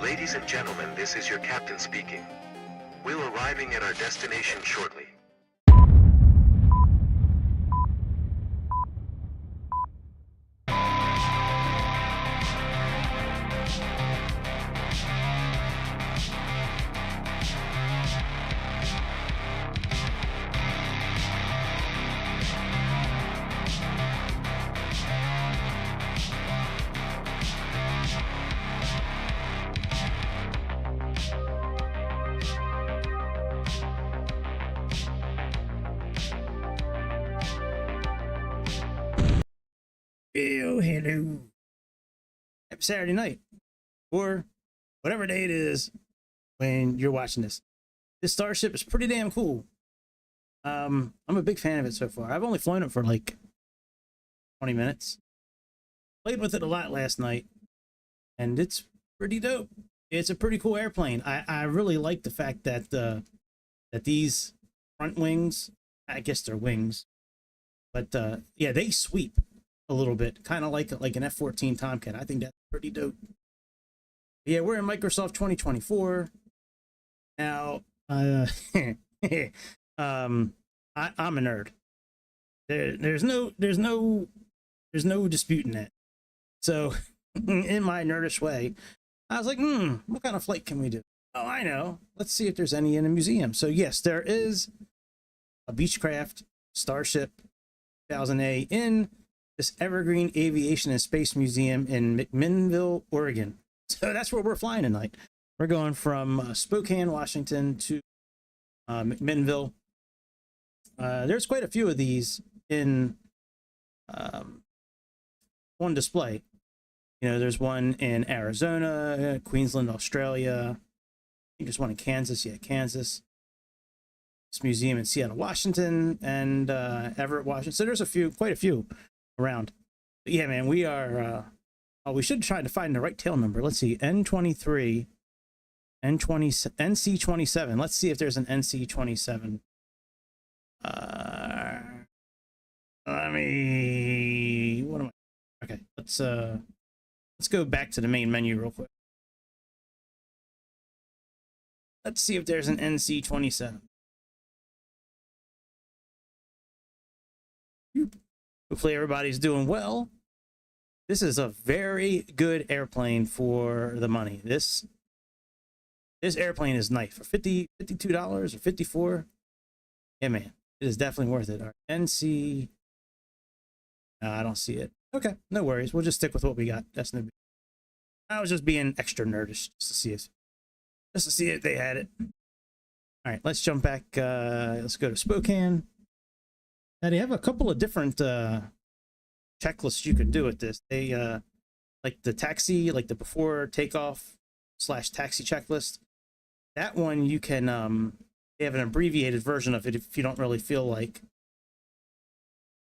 Ladies and gentlemen, this is your captain speaking. We'll arriving at our destination shortly. Oh, hello. Happy Saturday night, or whatever day it is when you're watching this. This Starship is pretty damn cool. I'm a big fan of it so far. I've only flown it for like 20 minutes. Played with it a lot last night, and it's pretty dope. It's a pretty cool airplane. I really like the fact that that these front wings, I guess they're wings, but yeah, they sweep a little bit, kind of like an F-14 Tomcat. I think that's pretty dope. Yeah, we're in Microsoft 2024 now. I'm a nerd. There's no disputing that. So in my nerdish way, I was like, what kind of flight can we do? Oh, I know. Let's see if there's any in a museum. So yes, there is a Beechcraft Starship 2000A in this Evergreen Aviation and Space Museum in McMinnville, Oregon. So that's where we're flying tonight. We're going from Spokane, Washington to McMinnville. There's quite a few of these in on display. You know, there's one in Arizona, Queensland, Australia. I think there's one in Kansas. Yeah, Kansas. This museum in Seattle, Washington, and Everett, Washington. So there's quite a few around. But yeah, man, we are we should try to find the right tail number. Let's see, N23, N20, NC27. Let's see if there's an NC27. What am I? Okay, let's go back to the main menu real quick. Let's see if there's an NC27. Hopefully everybody's doing well. This is a very good airplane for the money. This airplane is nice for $52 or $54. Yeah, man, it is definitely worth it. All right, NC. No, I don't see it. Okay, no worries. We'll just stick with what we got. That's no big. I was just being extra nerdish just to see if they had it. All right, let's jump back. Let's go to Spokane. Now they have a couple of different checklists you can do with this. They like the taxi, like the before takeoff / taxi checklist. That one you can they have an abbreviated version of it if you don't really feel like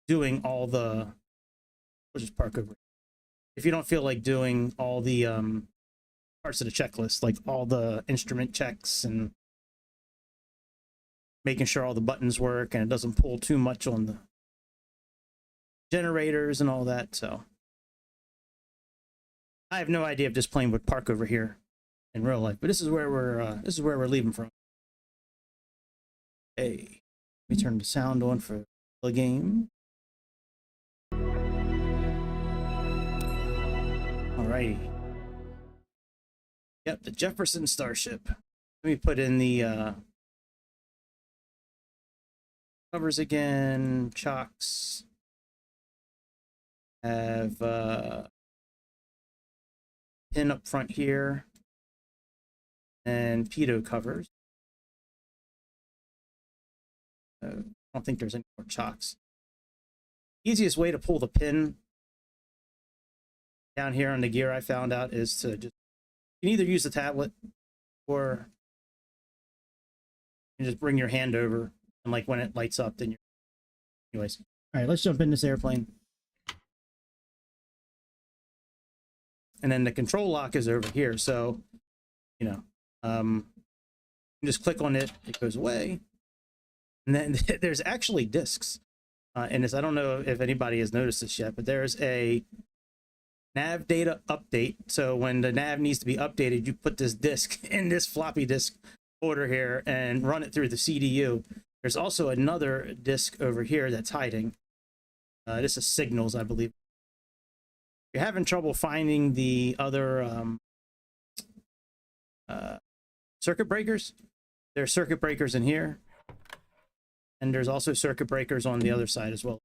doing all the. We'll just park over. If you don't feel like doing all the parts of the checklist, like all the instrument checks and making sure all the buttons work and it doesn't pull too much on the generators and all that. So I have no idea if this plane would park over here in real life, but this is where we're leaving from. Hey, let me turn the sound on for the game. Alrighty. Yep, the Jefferson Starship. Let me put in the covers again. Chocks. Have pin up front here. And pitot covers. I don't think there's any more chocks. Easiest way to pull the pin down here on the gear, I found out, is to just, you can either use the tablet or you just bring your hand over and like when it lights up, then you're, anyways. All right, let's jump in this airplane. And then the control lock is over here. So, you know, you just click on it, it goes away. And then there's actually discs in this. I don't know if anybody has noticed this yet, but there's a nav data update. So when the nav needs to be updated, you put this disk in this floppy disk folder here and run it through the CDU. There's also another disk over here that's hiding. This is signals, I believe. If you're having trouble finding the other circuit breakers, there are circuit breakers in here. And there's also circuit breakers on the other side as well.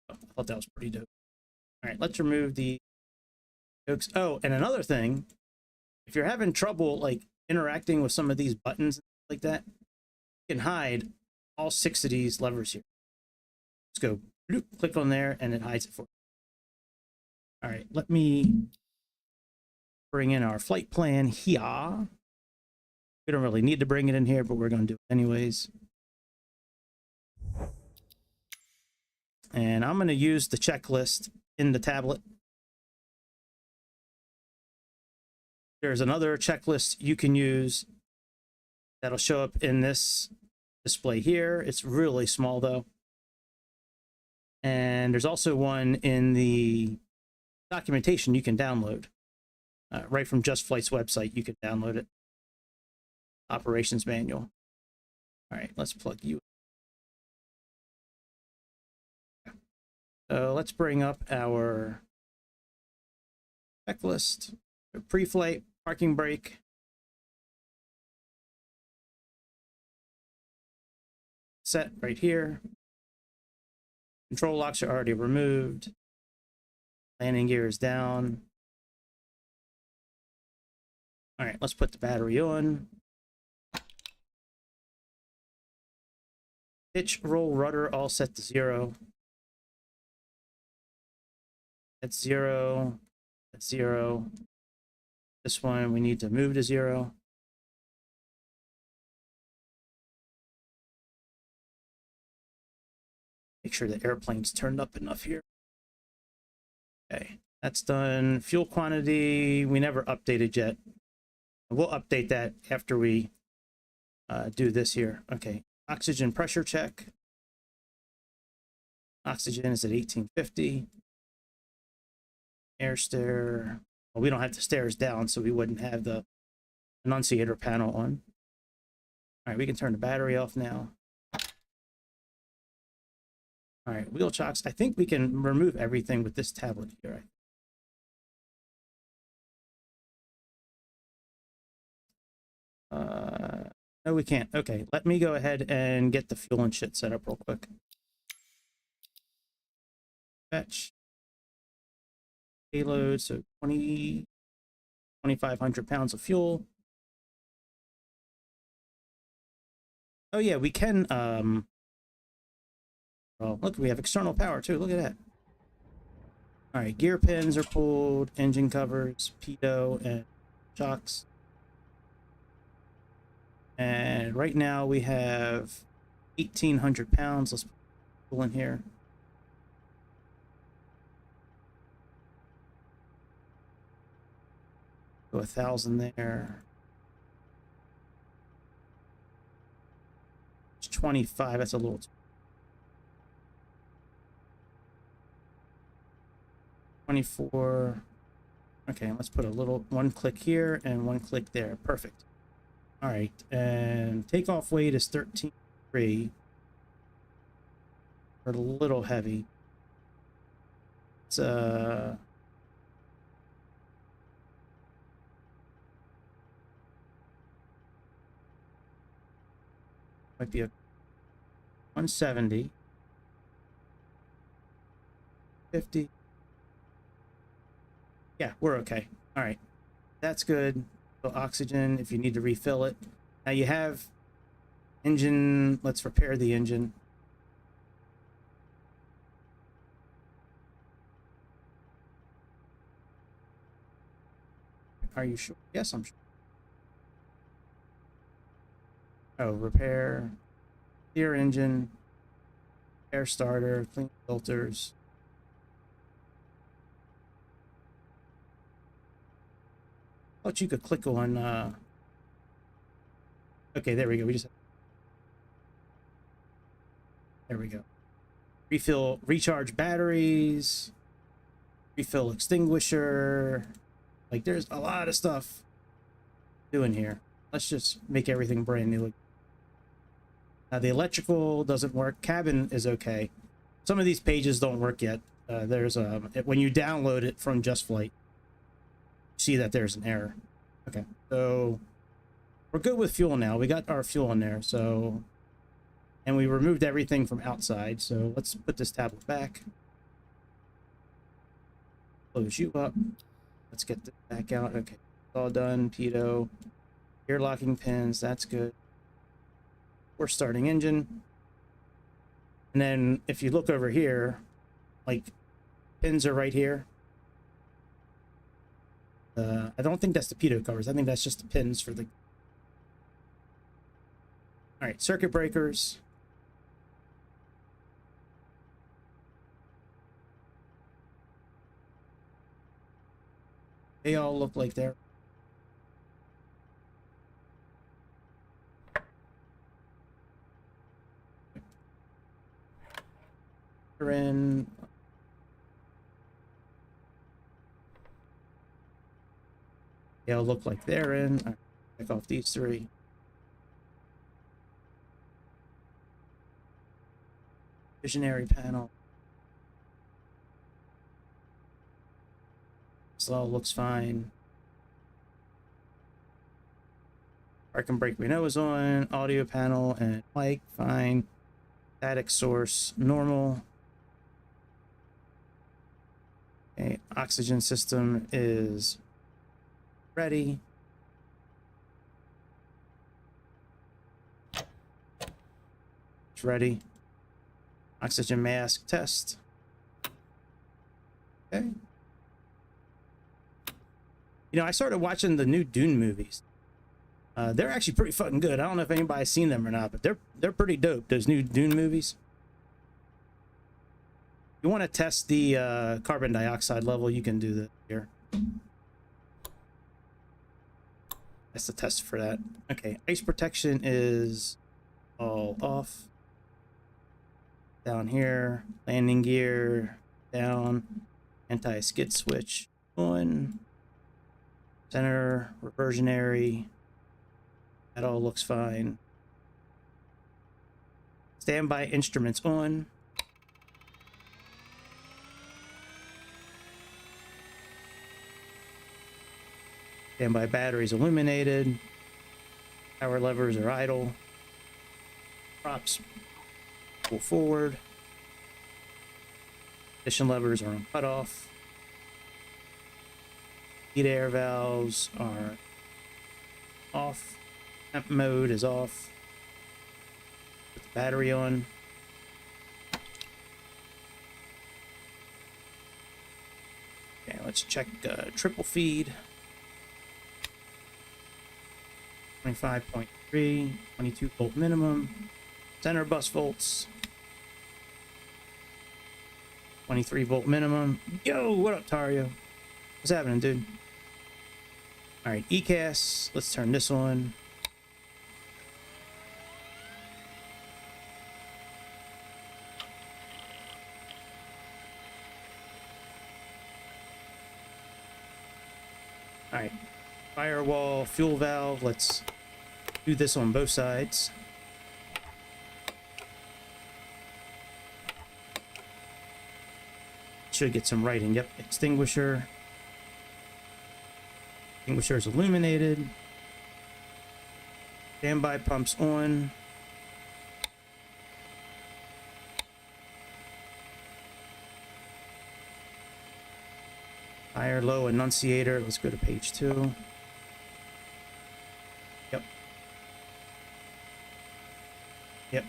Oh, I thought that was pretty dope. All right, let's remove the yokes. Oh, and another thing, if you're having trouble like interacting with some of these buttons like that, you can hide all 6 of these levers here. Let's go bloop, click on there and it hides it for you. All right, let me bring in our flight plan here. We don't really need to bring it in here, but we're going to do it anyways. And I'm going to use the checklist in the tablet. There's another checklist you can use that'll show up in this display here. It's really small though. And there's also one in the documentation you can download. Right from Just Flight's website, you can download it. Operations manual. All right, let's plug you in. So let's bring up our checklist. Pre-flight, parking brake. Set right here. Control locks are already removed. Landing gear is down. All right, let's put the battery on. Pitch, roll, rudder, all set to 0. That's 0. That's 0. This one we need to move to 0. Make sure the airplane's turned up enough here. Okay, that's done. Fuel quantity, we never updated yet. We'll update that after we do this here. Okay, oxygen pressure check. Oxygen is at 1850. Air stair. Well, we don't have the stairs down, so we wouldn't have the annunciator panel on. All right, we can turn the battery off now. All right, wheel chocks. I think we can remove everything with this tablet here. No, we can't. Okay, let me go ahead and get the fuel and shit set up real quick. Fetch. Payload, so 2,500 pounds of fuel. Oh yeah, we can, well, look, we have external power too. Look at that. All right, gear pins are pulled, engine covers, pitot, and shocks. And right now we have 1,800 pounds. Let's pull in here. Go 1,000 there. It's 25. That's a little. 24. Okay, let's put a little one click here and one click there. Perfect. All right, and takeoff weight is 13.3. We're a little heavy. It's might be a 170, 50. Yeah, we're okay. All right, that's good. So oxygen, if you need to refill it. Now you have engine. Let's repair the engine. Are you sure? Yes, I'm sure. Oh, repair, clear engine, air starter, clean filters. Thought you could click on. Okay, there we go. We just There we go. Refill, recharge batteries, refill extinguisher. Like there's a lot of stuff doing here. Let's just make everything brand new. Now the electrical doesn't work. Cabin is okay. Some of these pages don't work yet. There's when you download it from Just Flight, you see that there's an error. Okay, so we're good with fuel now. We got our fuel in there, so, and we removed everything from outside. So let's put this tablet back. Close you up. Let's get this back out. Okay, it's all done. Pitot, gear locking pins. That's good. We're starting engine. And then if you look over here, like pins are right here. I don't think that's the pitot covers. I think that's just the pins for the. All right, circuit breakers. They all look like they're. They're in. They all look like they're in. All right, check off these three. Visionary panel. This all looks fine. Park and brake we know is on. Audio panel and mic, fine. Static source, normal. Okay, oxygen system is ready. It's ready. Oxygen mask test. Okay. You know, I started watching the new Dune movies. They're actually pretty fucking good. I don't know if anybody's seen them or not, but they're pretty dope, those new Dune movies. You want to test the carbon dioxide level, you can do that here. That's the test for that. Okay, ice protection is all off. Down here, landing gear down, anti-skid switch on, center, reversionary, that all looks fine. Standby instruments on. Standby batteries illuminated. Power levers are idle. Props pull forward. Ignition levers are on cutoff. Heat air valves are off. Temp mode is off. Put the battery on. Okay, let's check triple feed. 25.3, 22 volt minimum. Center bus volts. 23 volt minimum. Yo, what up, Tario? What's happening, dude? All right, ECAS. Let's turn this on. All right, firewall, fuel valve. Let's do this on both sides. Should get some writing. Yep, extinguisher. Extinguisher is illuminated. Standby pumps on. Higher, low annunciator. Let's go to page 2. Yep. Yep.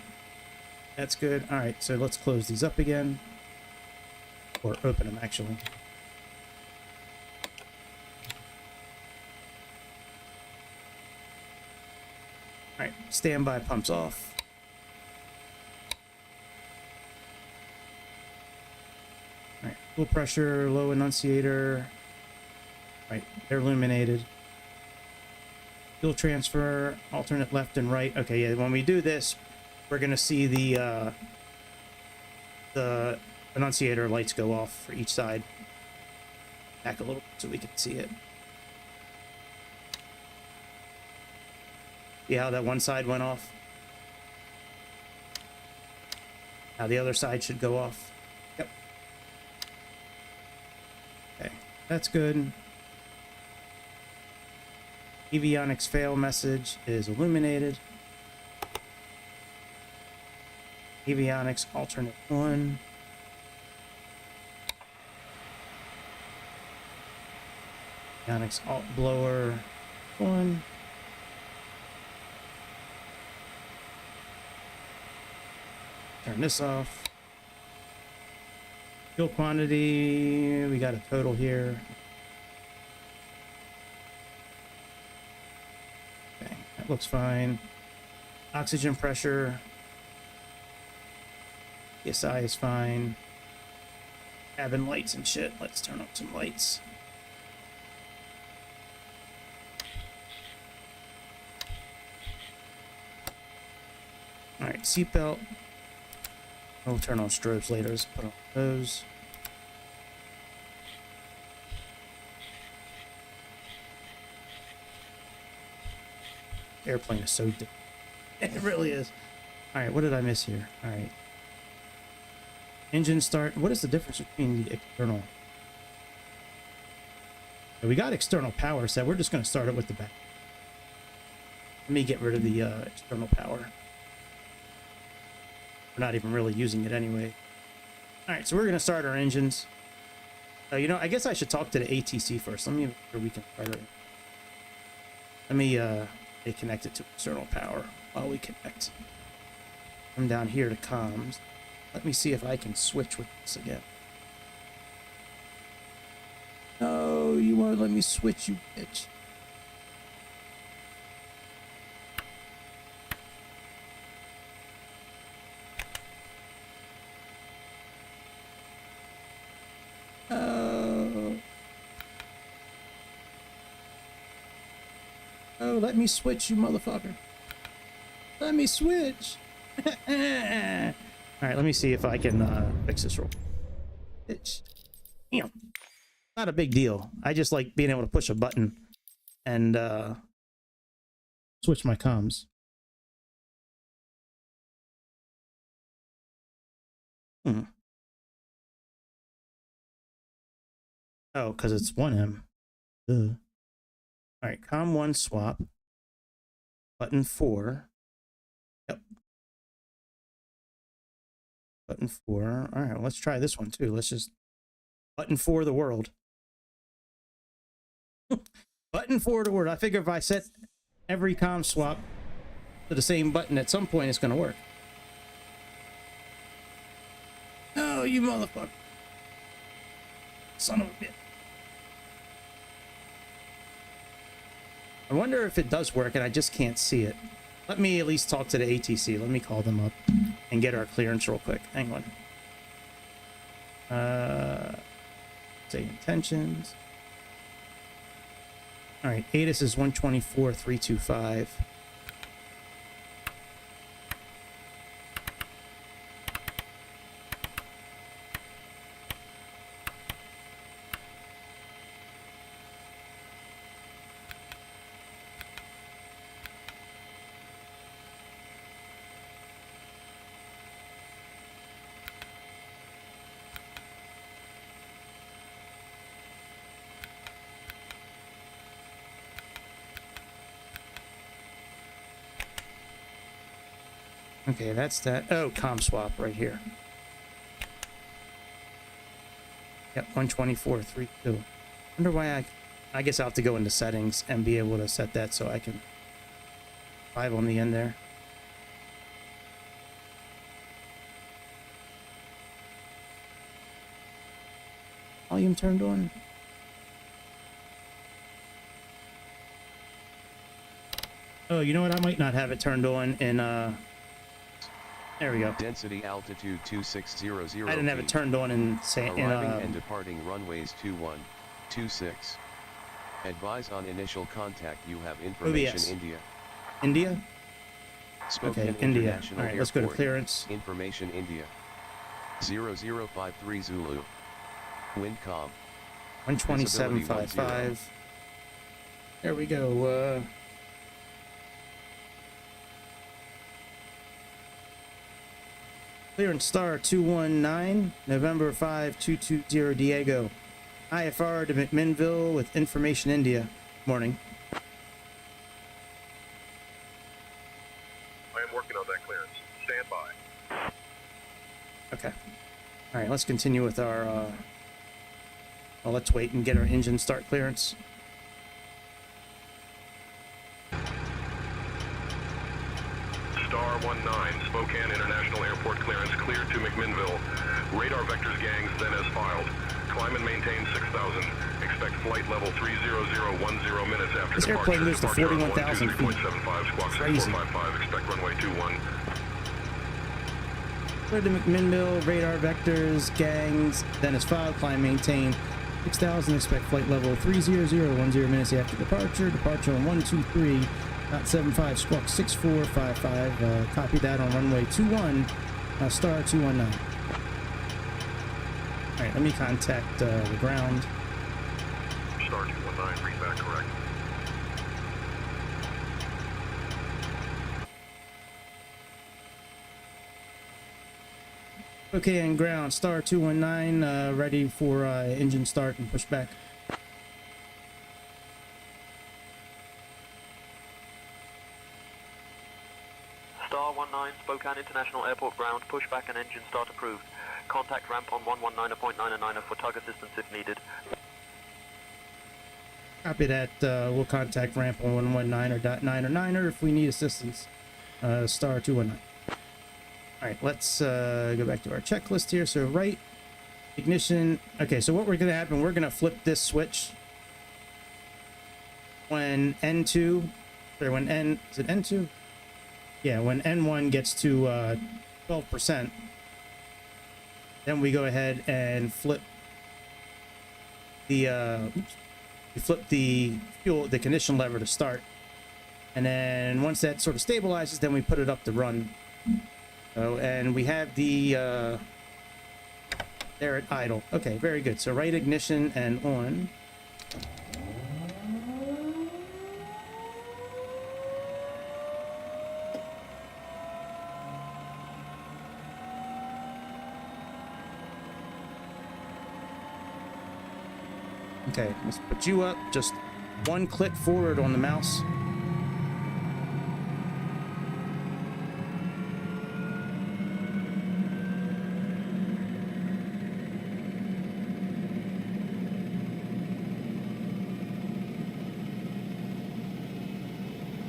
That's good. All right, so let's close these up again. Or open them, actually. All right, standby pumps off. All right, fuel pressure, low annunciator. All right, they're illuminated. Fuel transfer, alternate left and right. Okay, yeah, when we do this, we're gonna see the the annunciator lights go off for each side. Back a little so we can see it. See how that one side went off? Now the other side should go off. Yep. Okay, that's good. Avionics fail message is illuminated. Avionics alternate 1. Avionics alt blower 1. Turn this off. Fuel quantity, we got a total here. Okay, that looks fine. Oxygen pressure. PSI is fine. Cabin lights and shit. Let's turn up some lights. Alright, seatbelt. We'll turn on strobes later. Let's put on those. Airplane is so different. It really is. Alright, what did I miss here? Alright. Engine start. What is the difference between the external? We got external power set. We're just going to start it with the back. Let me get rid of the external power. We're not even really using it anyway. Alright, so we're going to start our engines. You know, I guess I should talk to the ATC first. Let me make sure we can start it. Let me connect it to external power while we connect. Come down here to comms. Let me see if I can switch with this again. No, you won't let me switch, you bitch. Oh, let me switch, you motherfucker. Let me switch. All right, let me see if I can fix this real quick. Bitch. Damn. Not a big deal. I just like being able to push a button and switch my comms. Oh, because it's 1M. Ugh. All right, COM 1 swap. Button 4. Yep. Button 4. All right, let's try this one too. Let's just button 4 the world. Button 4 the world. I figure if I set every COM swap to the same button, at some point it's going to work. Oh, you motherfucker. Son of a bitch. I wonder if it does work and I just can't see it. Let me at least talk to the ATC. Let me call them up and get our clearance real quick. Hang on. Say intentions. All right, ATIS is 124.325. Okay, that's that. Oh, COM swap right here. Yep, 124.32. Wonder why I guess I'll have to go into settings and be able to set that so I can 5 on the end there. Volume turned on. Oh, you know what? I might not have it turned on in there we go. Density altitude 2600. I didn't have it turned on in arriving and departing runways 21, 26. Advise on initial contact. You have information. OBS. India. India? Spokane Okay, India. International All right, let's go to Airport. clearance. Information India. 0053 Zulu. Wind calm. 127.55. There we go. Clearance star 219, November 5220 Diego. IFR to McMinnville with information India. Morning. I am working on that clearance. Stand by. Okay. All right, let's continue with our, well, let's wait and get our engine start clearance. Star 19, Spokane International Airport clearance cleared to McMinnville. Radar vectors gangs then as filed. Climb and maintain 6,000. Expect flight level 30010 minutes after This departure. airplane moves to Departure 41,000 feet. 123.75, squawk Crazy. 6455, expect runway 21. Clear to McMinnville, radar vectors, gangs, then as filed, climb, maintain 6,000, expect flight level 30010 minutes after departure. Departure on 123.75, squawk 6455. Copy that on runway 21, star 219. All right, let me contact the ground. Star 219, read back correct. Okay, and ground, star 219, ready for engine start and push back. Star 19, Spokane International Airport ground, pushback and engine start approved. Contact ramp on 119.999 for tug assistance if needed. Copy that. We'll contact ramp on 119.999 if we need assistance. Star 219. All right, let's go back to our checklist here. So right, ignition. Okay, so what we're going to happen, we're going to flip this switch when N2, or when N, is it N2? Yeah, when N1 gets to 12%, then we go ahead and flip the, we flip the fuel, the ignition lever to start. And then once that sort of stabilizes, then we put it up to run. So, and we have the, there at idle. Okay, very good. So right ignition and on. Okay, let's put you up. Just one click forward on the mouse.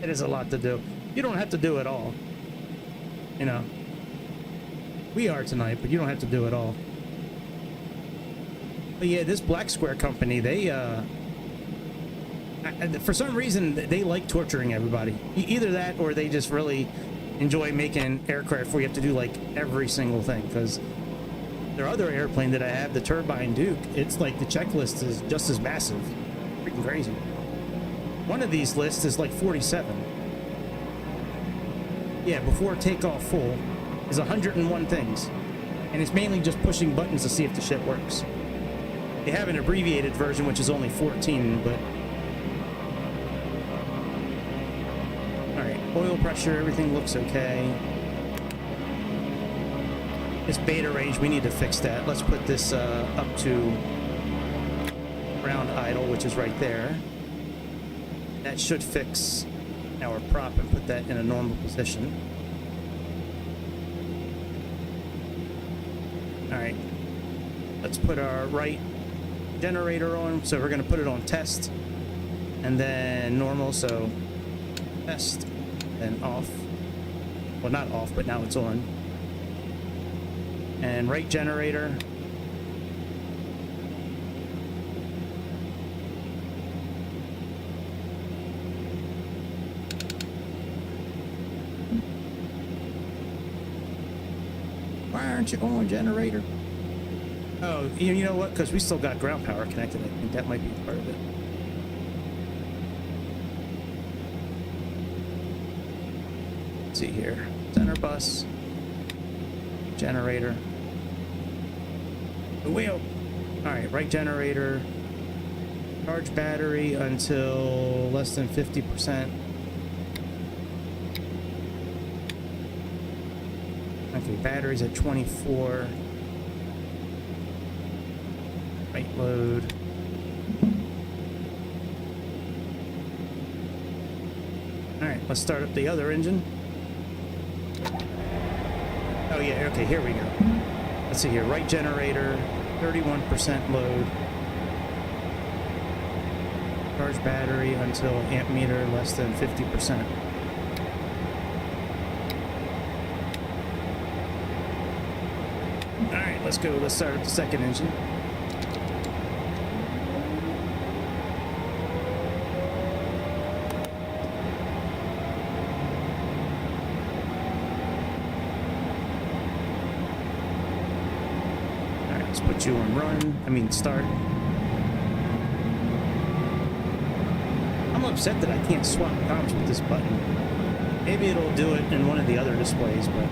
It is a lot to do. You don't have to do it all. You know, we are tonight, but you don't have to do it all. But yeah, this Black Square company, they, for some reason, they like torturing everybody. Either that or they just really enjoy making aircraft where you have to do like every single thing. Because their other airplane that I have, the Turbine Duke, it's like the checklist is just as massive. Freaking crazy. One of these lists is like 47. Yeah, before takeoff full is 101 things. And it's mainly just pushing buttons to see if the shit works. They have an abbreviated version, which is only 14, but... Alright, oil pressure, everything looks okay. This beta range, we need to fix that. Let's put this up to ground idle, which is right there. That should fix our prop and put that in a normal position. Alright, let's put our right generator on, so we're going to put it on test and then normal, so test, then off. Well, not off, but now it's on. And right generator. Why aren't you on, generator? Oh, you know what? Because we still got ground power connected. I think that might be part of it. Let's see here. Center bus. Generator. The wheel. All right, right generator. Charge battery until less than 50%. Okay, battery's at 24. Right load. All right, let's start up the other engine. Oh yeah, okay, here we go. Let's see here, right generator, 31% load. Charge battery until amp meter less than 50%. All right, let's go. Let's start up the second engine. All right, let's put you on run. Start. I'm upset that I can't swap comms with this button. Maybe it'll do it in one of the other displays, but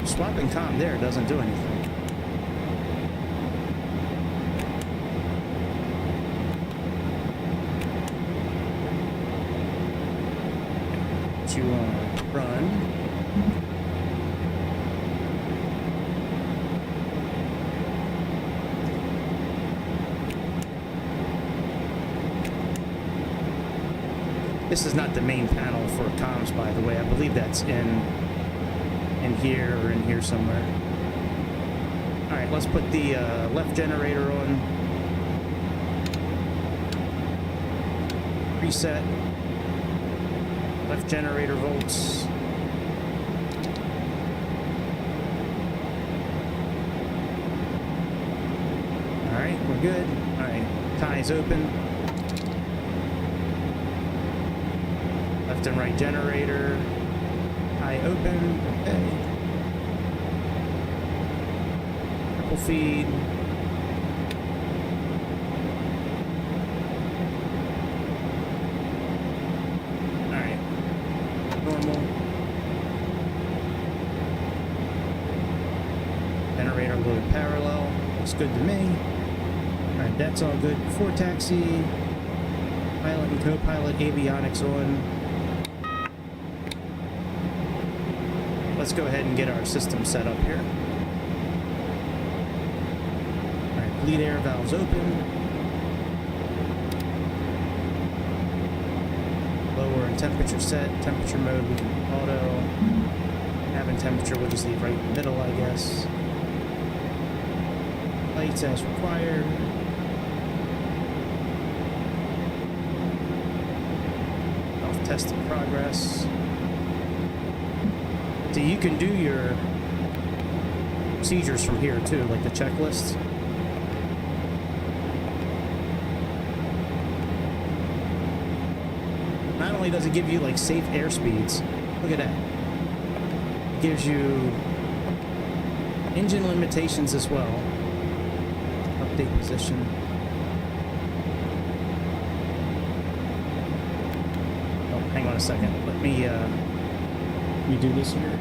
swapping comm there doesn't do anything. Put you on run. This is not the main panel for comms, by the way. I believe that's in here or in here somewhere. All right, let's put the left generator on. Reset. Left generator volts. All right, we're good. All right, tie's open. Left and right generator. Tie open. Okay. Triple feed. Alright. Normal. Generator load parallel. Looks good to me. Alright, that's all good. Before taxi. Pilot and co-pilot avionics on. Let's go ahead and get our system set up here. All right, bleed air valves open. Lower and temperature set. Temperature mode, we can auto. Cabin temperature, we'll just leave right in the middle, I guess. Lights as required. Self-test in progress. So you can do your procedures from here too, like the checklist. Not only does it give you like safe airspeeds, look at that. It gives you engine limitations as well. Update position. Oh, hang on a second. Let me do this here.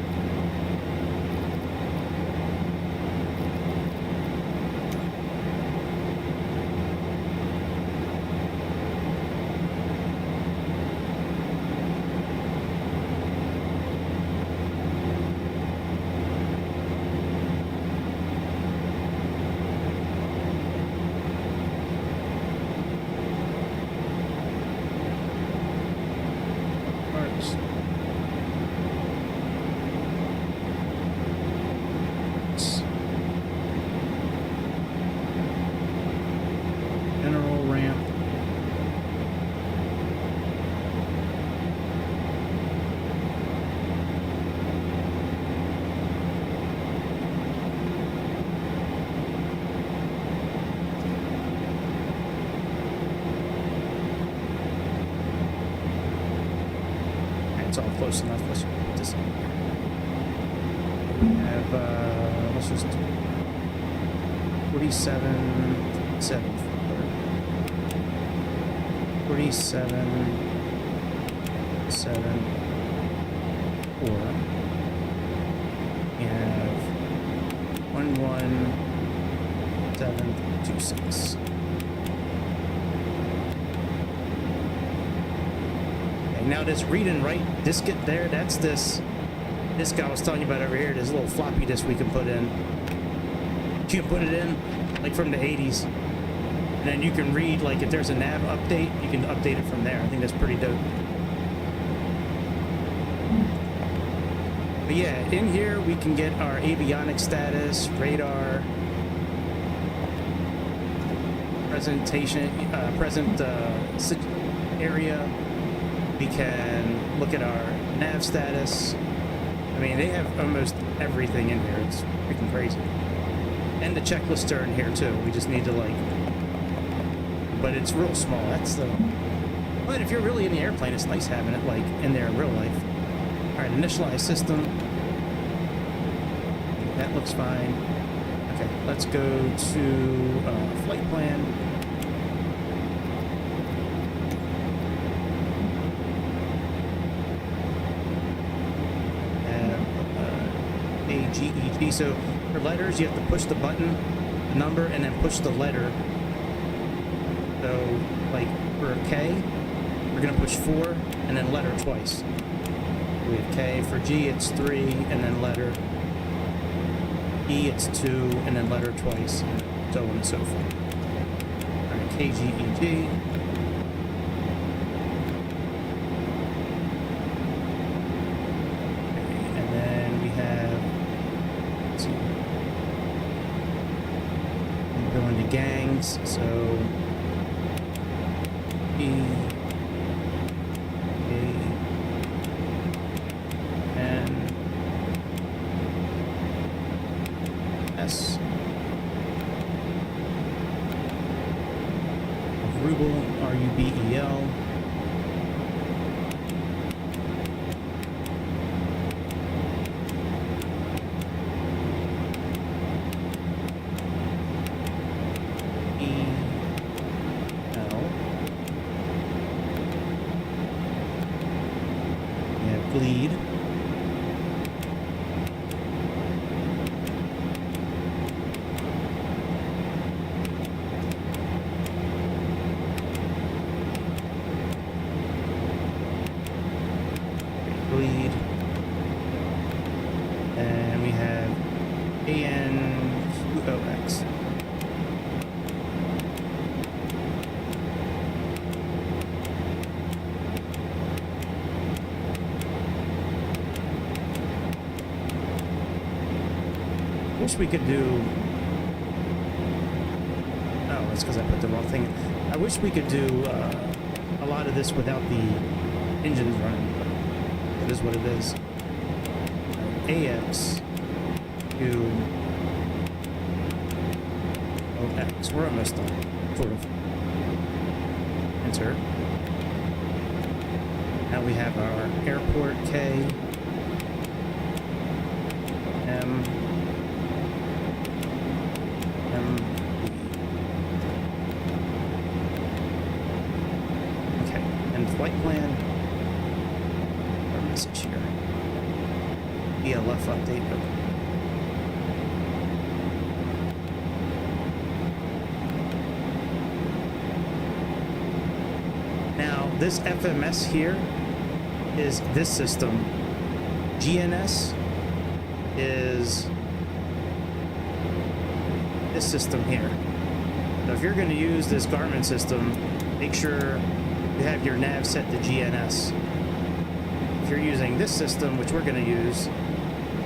All close enough. Let's put this in. We have let's just 47 7 47 7 4. We have 11726. Okay, now this read and write diskette there, that's this disk I was telling you about over here, this little floppy disk we can put in. You can put it in like from the 80s, and then you can read, like if there's a nav update, you can update it from there. I think that's pretty dope. But yeah, in here we can get our avionics status, radar, present area. We can look at our nav status. I mean, they have almost everything in here. It's freaking crazy. And the checklists are in here too. We just need to like, but it's real small. That's the, but if you're really in the airplane, it's nice having it like in there in real life. All right, initialize system. That looks fine. Okay, let's go to flight plan. KGEG. So for letters, you have to push the button, the number, and then push the letter. So, like for K, we're gonna push 4 and then letter twice. We have K. For G, it's 3 and then letter. E, it's 2 and then letter twice, and so on and so forth. All right, KGEG. Gangs, so E, A, N, S, Rubel, R-U-B-E-L, lead. Lead. And we have ANQOX. We could do, oh, that's because I put the wrong thing. I wish we could do a lot of this without the engines running, but it is what it is. AX to OX. We're almost done, sort of. Enter. Now we have our airport K, M, flight plan. Our message here. BLF update. Okay. Now, this FMS here is this system. GNS is this system here. So if you're going to use this Garmin system, make sure you have your nav set to GNS. If you're using this system, which we're going to use,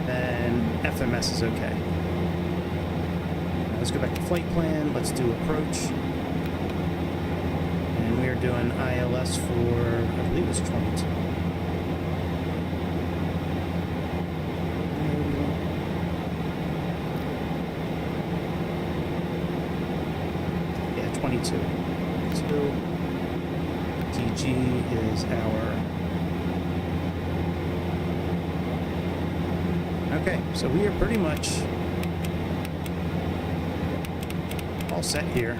then FMS is okay. Now let's go back to flight plan. Let's do approach. And we are doing ILS for, I believe it's 22. Yeah, 22. So TG is our... Okay, so we are pretty much all set here.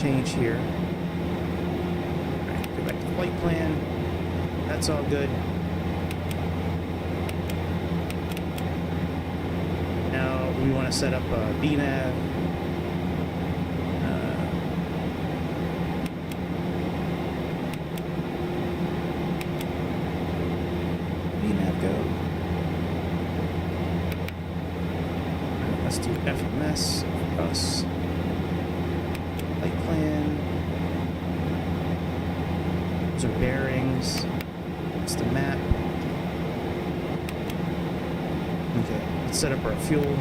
change here. All right, go back to flight plan. That's all good. Now we want to set up a VNAV. VNAV go. Alright, let's do FMS for us. Flight plan. Those are bearings. That's the map. Okay, let's set up our fuel.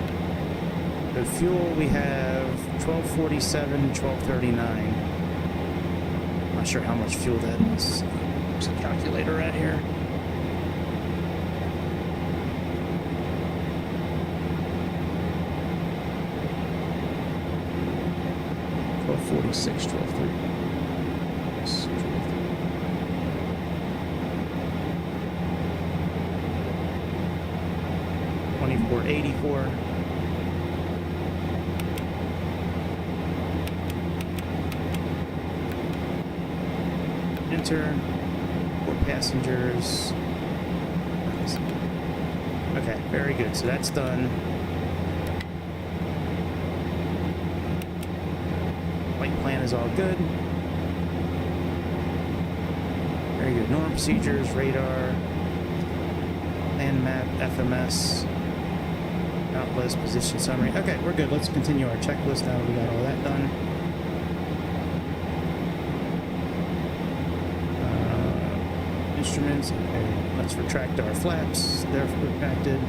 The fuel we have 1247, 1239. Not sure how much fuel that is. There's a calculator right here. $12.46, $12.30. 2484. Enter. 4 passengers. Okay, very good. So that's done. Flight plan is all good. Very good. Norm procedures, radar, land map, FMS. Outlist, position summary. Okay, we're good. Let's continue our checklist now that we got all that done. Instruments. Okay, let's retract our flaps. They're retracted.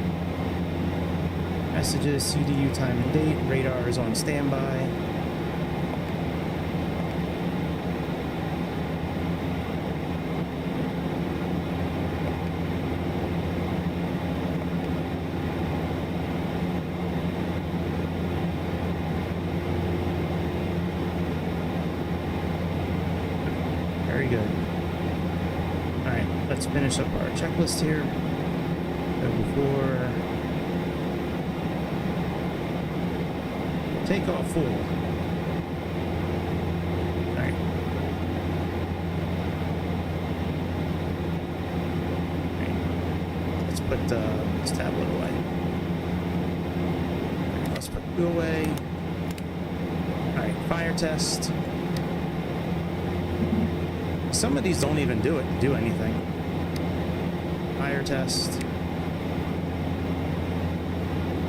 Messages, CDU time and date. Radar is on standby. Let's finish up our checklist here. Before takeoff full. Alright. Let's put this tablet away. Let's put you away. Alright, fire test. Some of these don't even do anything. Fire test.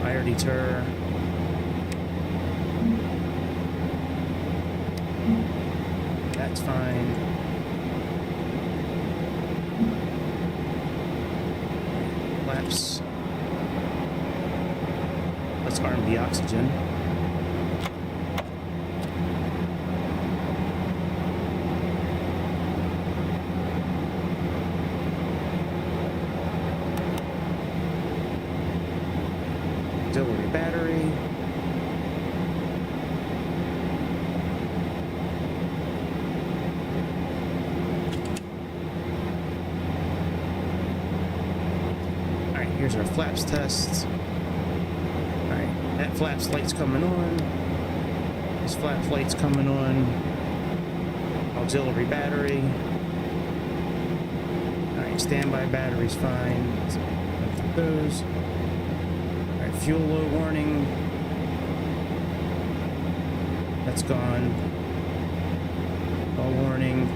Fire deter. That's fine. Flaps. Let's arm the oxygen. Auxiliary battery. Alright, here's our flaps test. Alright, that flaps light's coming on. This flaps light's coming on. Auxiliary battery. Alright, standby battery's fine. Let's put those. Fuel low warning. That's gone. All warning.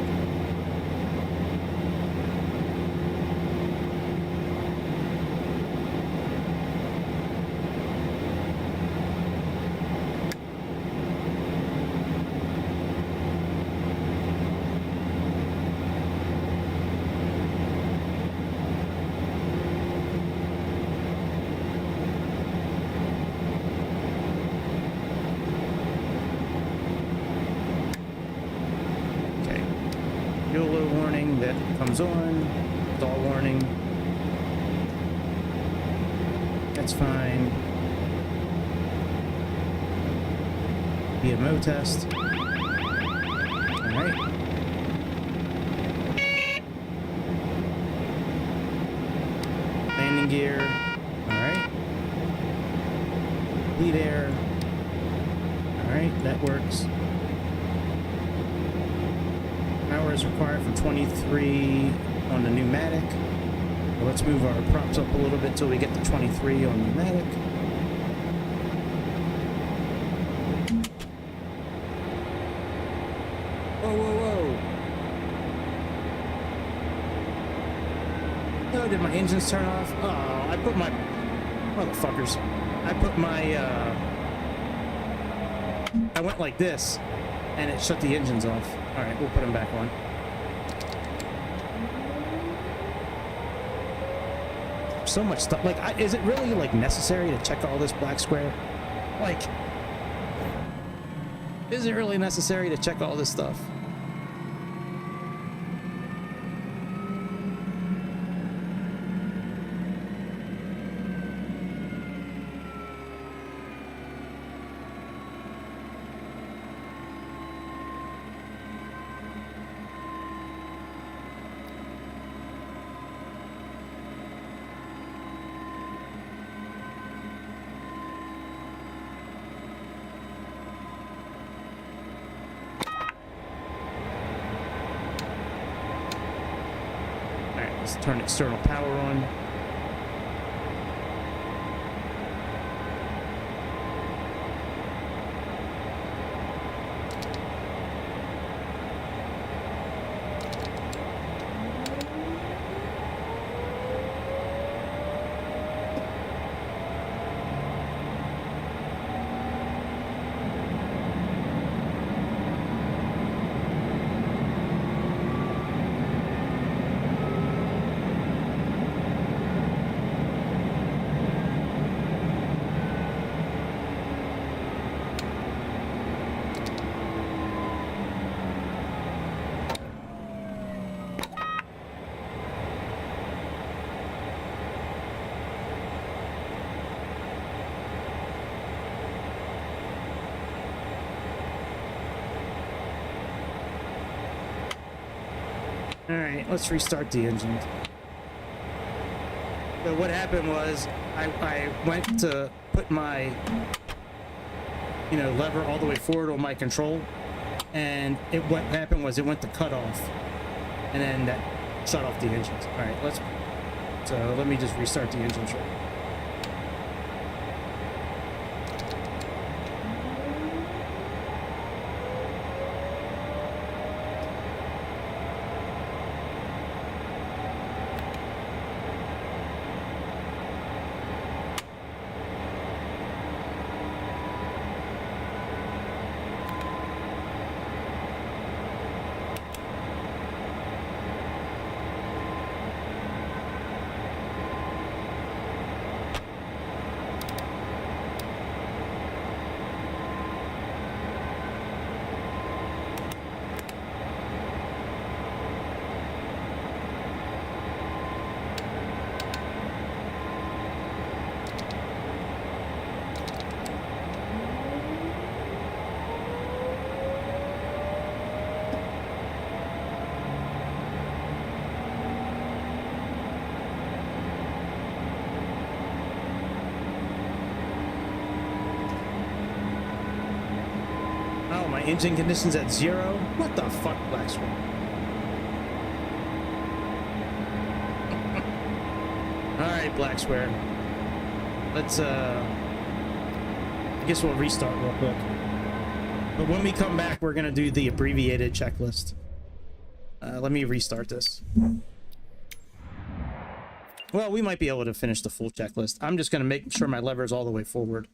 Fuel low warning, that comes on. Stall warning. That's fine. BMO test. Alright. Landing gear. Alright. Lead air. Alright, that works. Power is required for 23 on the pneumatic. So let's move our props up a little bit till we get to 23 on pneumatic. Whoa, whoa, whoa. Oh, did my engines turn off? Oh, I put my... Motherfuckers. I put my, I went like this, and it shut the engines off. Alright, we'll put them back on. So much stuff. Like, is it really, like, necessary to check all this Black Square? Like, is it really necessary to check all this stuff? Let's turn external power on. Alright, let's restart the engine. So what happened was, I went to put my, lever all the way forward on my control, and what happened was it went to cut off, and then that shut off the engines. Alright, let me just restart the engine short. Engine conditions at 0? What the fuck, Black Square? Alright, Black Square. Let's, I guess we'll restart real quick. But when we come back, we're gonna do the abbreviated checklist. Let me restart this. Well, we might be able to finish the full checklist. I'm just gonna make sure my lever is all the way forward.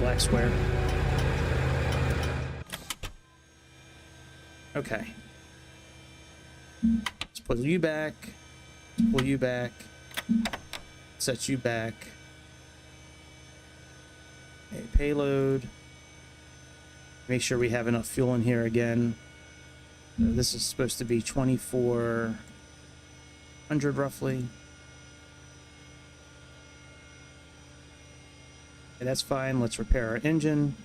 Black Square. Okay. Let's pull you back. Pull you back. Set you back. Okay, payload. Make sure we have enough fuel in here again. This is supposed to be 2400 roughly. Okay, that's fine. Let's repair our engine.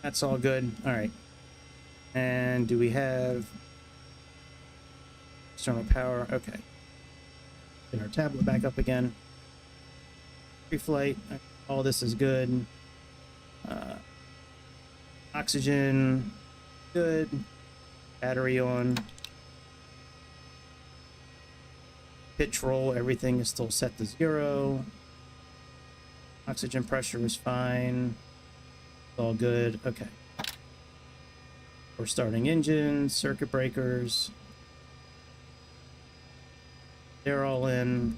That's all good. All right. And do we have external power? Okay. Get our tablet back up again. Pre-flight, all this is good. Oxygen, good. Battery on. Pitch roll, everything is still set to 0. Oxygen pressure is fine. It's all good. Okay. We're starting engines, circuit breakers. They're all in.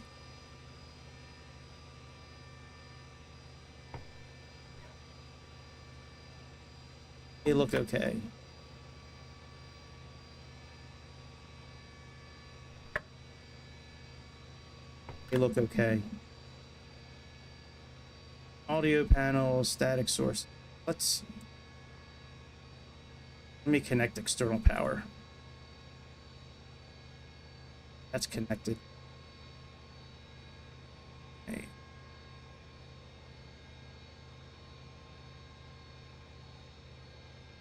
They look okay. They look okay. Audio panel, static source. Let me connect external power. That's connected. Okay.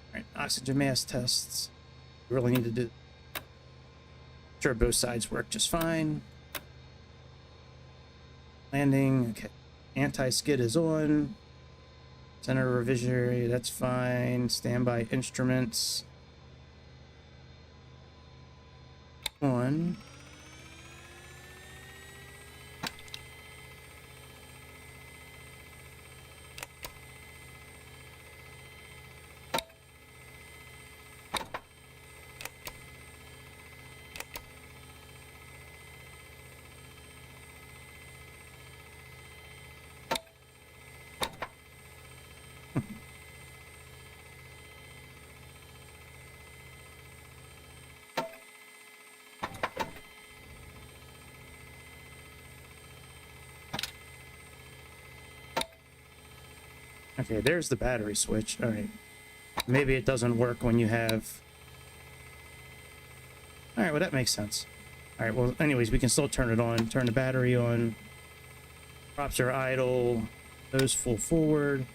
All right, oxygen mass tests. We really need to do. Sure, both sides work just fine. Landing, okay. Anti-skid is on. Center revisionary, that's fine. Standby instruments. On. Okay, there's the battery switch. All right. Maybe it doesn't work when you have... All right, well, that makes sense. All right, well, anyways, we can still turn it on. Turn the battery on. Props are idle. Those full forward.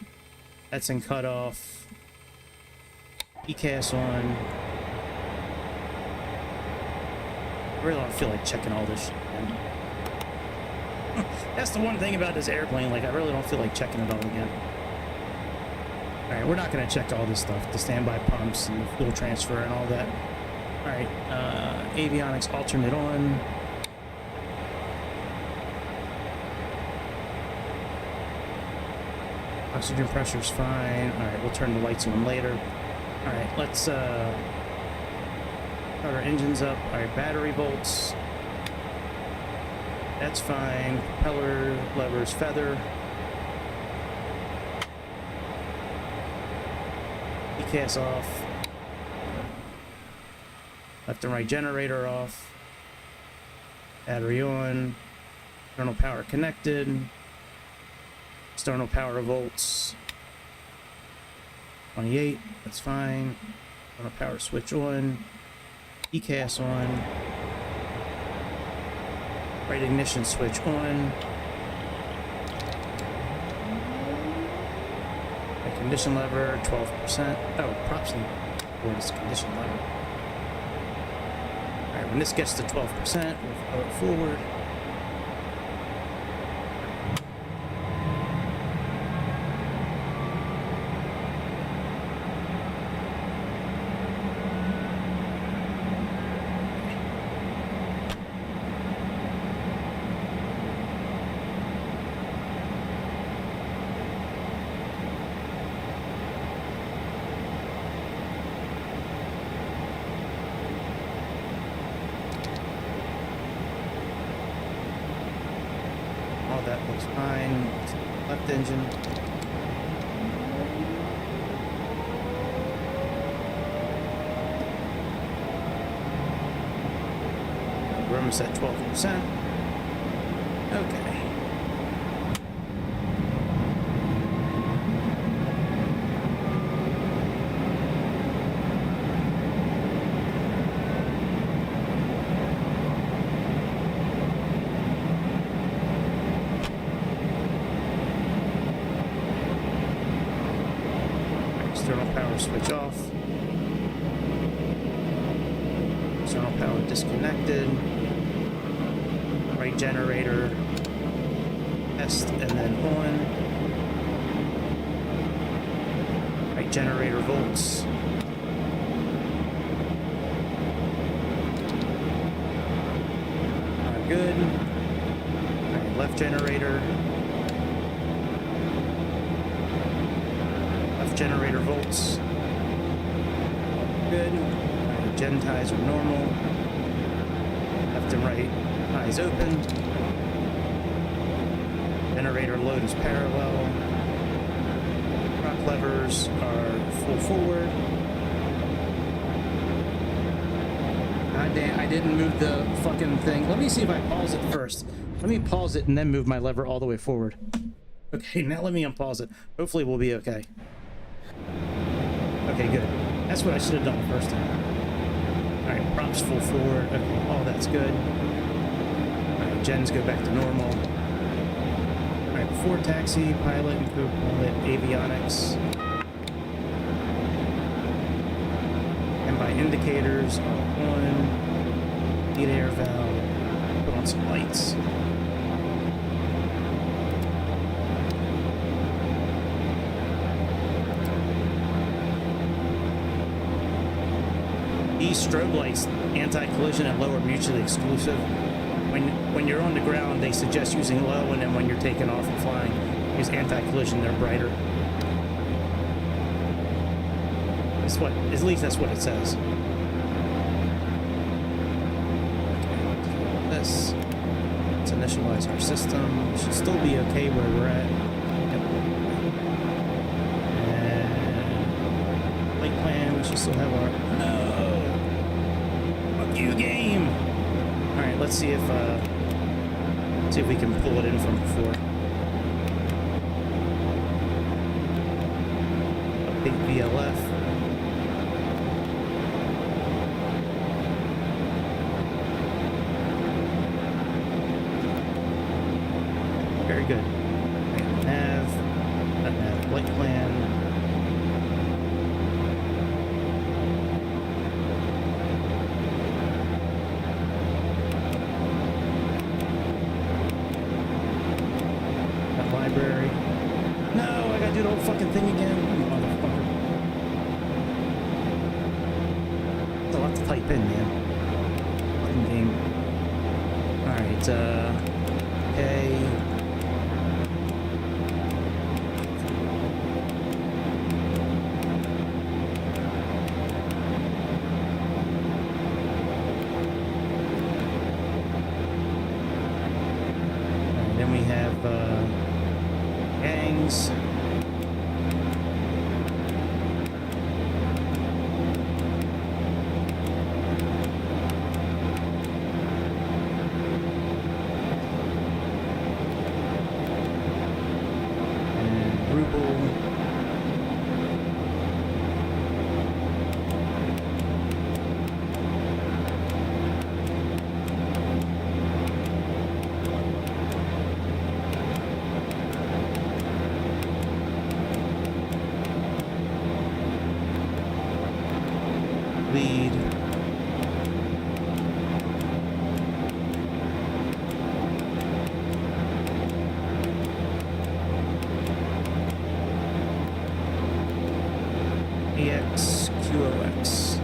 That's in cutoff. ECAS on. I really don't feel like checking all this shit, man. That's the one thing about this airplane. Like, I really don't feel like checking it all again. All right, we're not going to check all this stuff, the standby pumps and the fuel transfer and all that. All right, avionics alternate on. Oxygen pressure's fine. All right, we'll turn the lights on later. All right, let's start our engines up. All right, battery volts. That's fine. Propeller levers feather. ECAS off. Left and right generator off. Battery on. External power connected. External power volts 28. That's fine. External power switch on. ECAS on. Right ignition switch on. Condition lever, 12%. Oh, props need for this condition lever. Alright, when this gets to 12%, we'll throw it forward. That looks fine. Left engine. Room is at 12%. Okay. External power switch off. External power disconnected. Right generator test and then on. Right, generator volts. Good. Right, left generator. Left generator volts. Good. Right, gen ties are normal. Left and right ties open. Generator load is parallel. Rock levers are full forward. God damn, I didn't move the fucking thing. Let me see if I pause it first. Let me pause it and then move my lever all the way forward. Okay, now let me unpause it. Hopefully we'll be okay. Okay, good. That's what I should have done the first time. Alright, props full forward. Okay, all that's good. Alright, gens go back to normal. Alright, before taxi, pilot and co-pilot, avionics. And by indicators are on. Heat air valve. Put on some lights. These strobe lights, anti-collision and low, are mutually exclusive. When you're on the ground, they suggest using low, and then when you're taking off and flying, use anti-collision. They're brighter. That's what, at least that's what it says. This. Let's initialize our system. We should still be okay where we're at. Yep. And flight plan. We should still have our. No. Fuck you, game. All right. Let's see if we can pull it in from before. Update VLF. Very good. Right, nav, flight plan. That library. No, I gotta do the whole fucking thing again. You motherfucker. It's a lot to type in, man. Fucking game. Alright, okay. Then we have gangs. And Ruble. Lead. EX, QOX.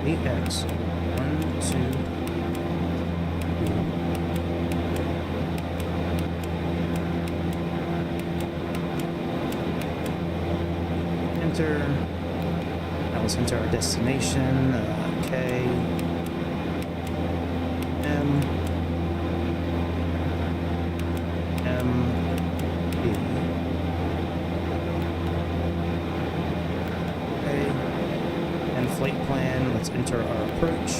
EX. 1, 2, 3. Enter. Now let's enter our destination. K. M. M. B. Okay. And flight plan. Let's enter our approach.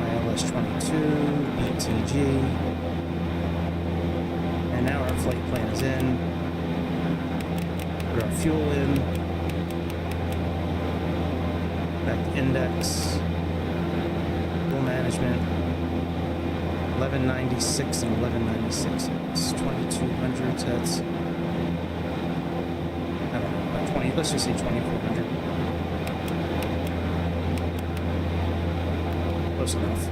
ILS 22, BTG. And now our flight plan is in. Put our fuel in. Back to index. Fuel management. 1196 and 1196. It's 2200. So that's, I don't know, about 20. Let's just say 2400. Close enough.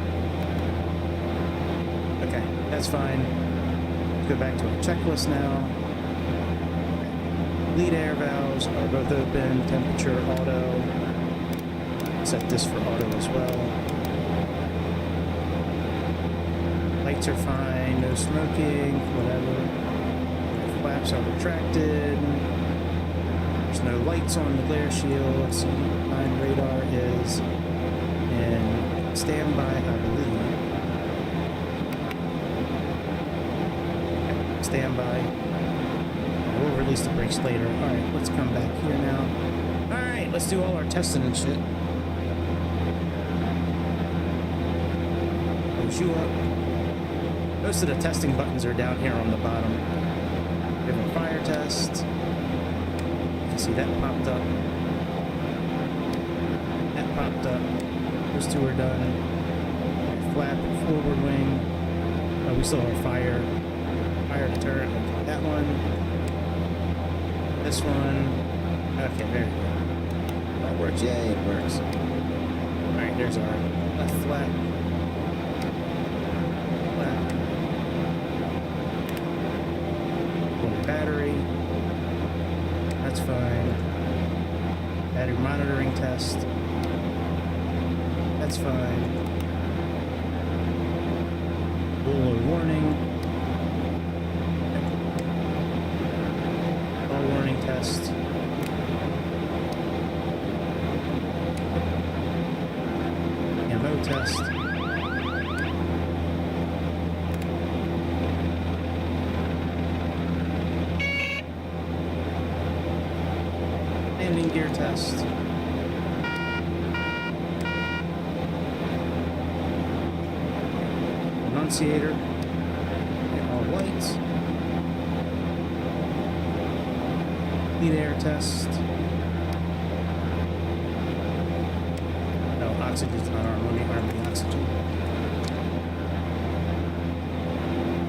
Okay, that's fine. Let's go back to our checklist now. Lead air valves are both open. Temperature auto. Set this for auto as well. Lights are fine. No smoking. Whatever. Flaps are retracted. There's no lights on the glare shield. So line radar is in standby, I believe. Okay, standby. We'll release the brakes later. Alright, let's come back here now. Alright, let's do all our testing and shit. Close you up. Most of the testing buttons are down here on the bottom. We have a fire test. You can see that popped up. That popped up. Those two are done. Flap and forward wing. We still have fire deterrent. That one. This one. Okay, there you go. That works. Yay, it works. Alright, there's our left flap. Flap. Battery. That's fine. Battery monitoring test. That's fine. Full load warning. Warning test. Ammo test. Landing gear test. Annunciator. All lights. Lead air test. No, oxygen's not armed. Let me arm the oxygen.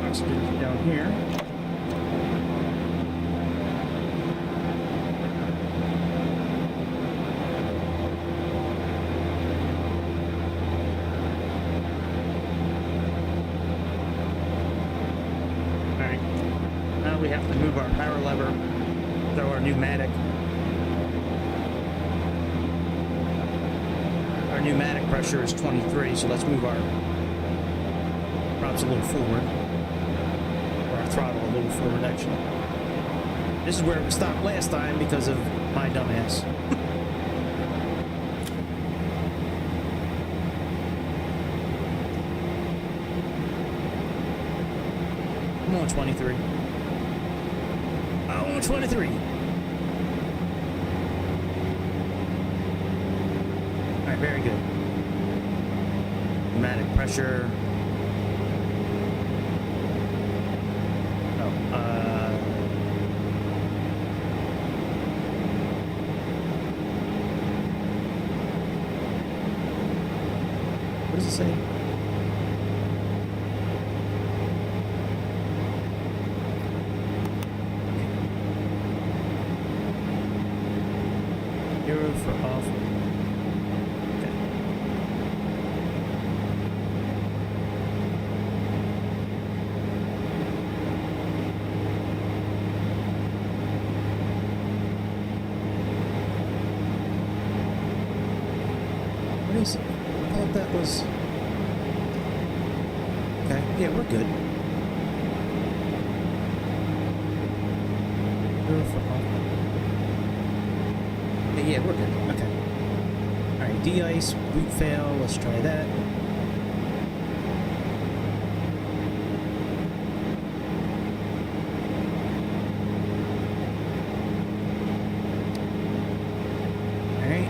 Oxygen's down here. Alright. Now we have to move our power lever. Throw our pneumatic. Our pneumatic pressure is 23, so let's move our props a little forward. Or our throttle a little forward, actually. This is where we stopped last time because of my dumbass. I'm on 23. I'm on 23. Alright, very good. Pneumatic pressure. What does it say? Zero for off. Okay. What is it? I thought that was... Okay, yeah, we're good. Zero for off. Yeah, we're good. Okay. Alright, de-ice, boot fail. Let's try that. Alright.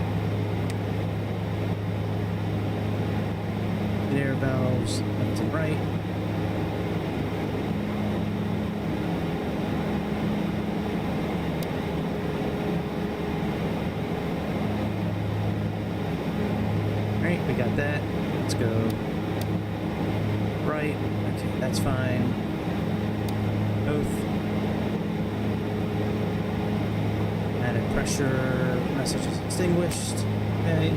Air valves left and right. We got that. Let's go right. Okay, that's fine. Both. Added pressure message is extinguished. Okay.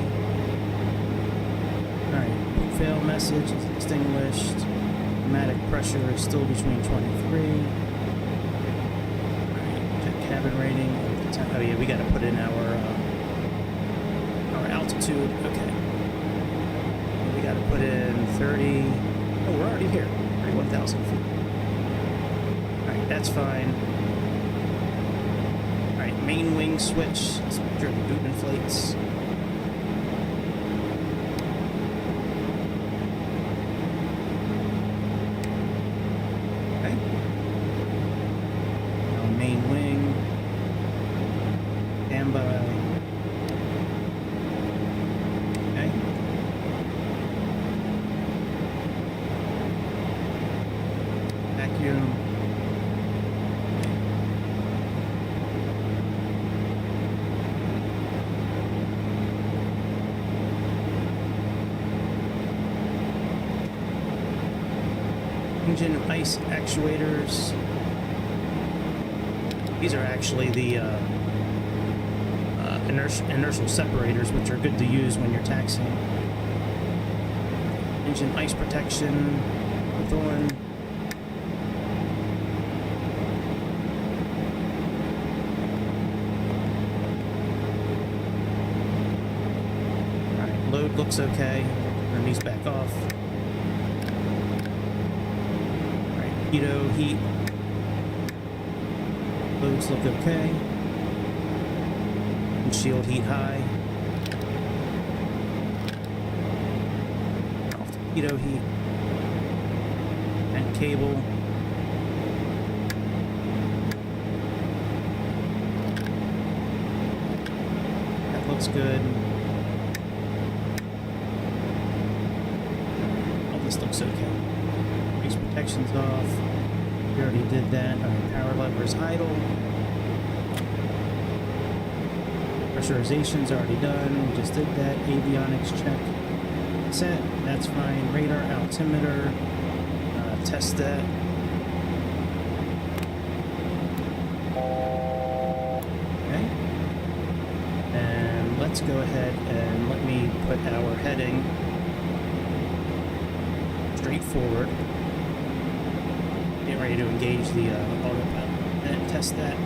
Alright, fail message is extinguished. Pneumatic pressure is still between 23. Alright, check cabin rating. Oh yeah, we gotta put in our altitude. Okay. We gotta put in 30. Oh, we're already here. 31,000 feet. Alright, that's fine. Alright, main wing switch. Let's measure the boot inflates. Okay. Now main wing. Standby. Okay. Vacuum. Engine ice actuators. These are actually the inertial separators, which are good to use when you're taxiing. Engine ice protection. Thorn. Alright, load looks okay. Turn these back off. Pitot heat. Loads look okay. Windshield heat high. Off the pitot heat. And cable. That looks good. All this looks okay. Protection's off. We already did that. Alright, power lever is idle. Pressurization's already done. We just did that. Avionics check. Set. That's fine. Radar altimeter. Test that. Okay. And let's go ahead and let me put our heading straight forward. Get ready to engage the autopilot and test that.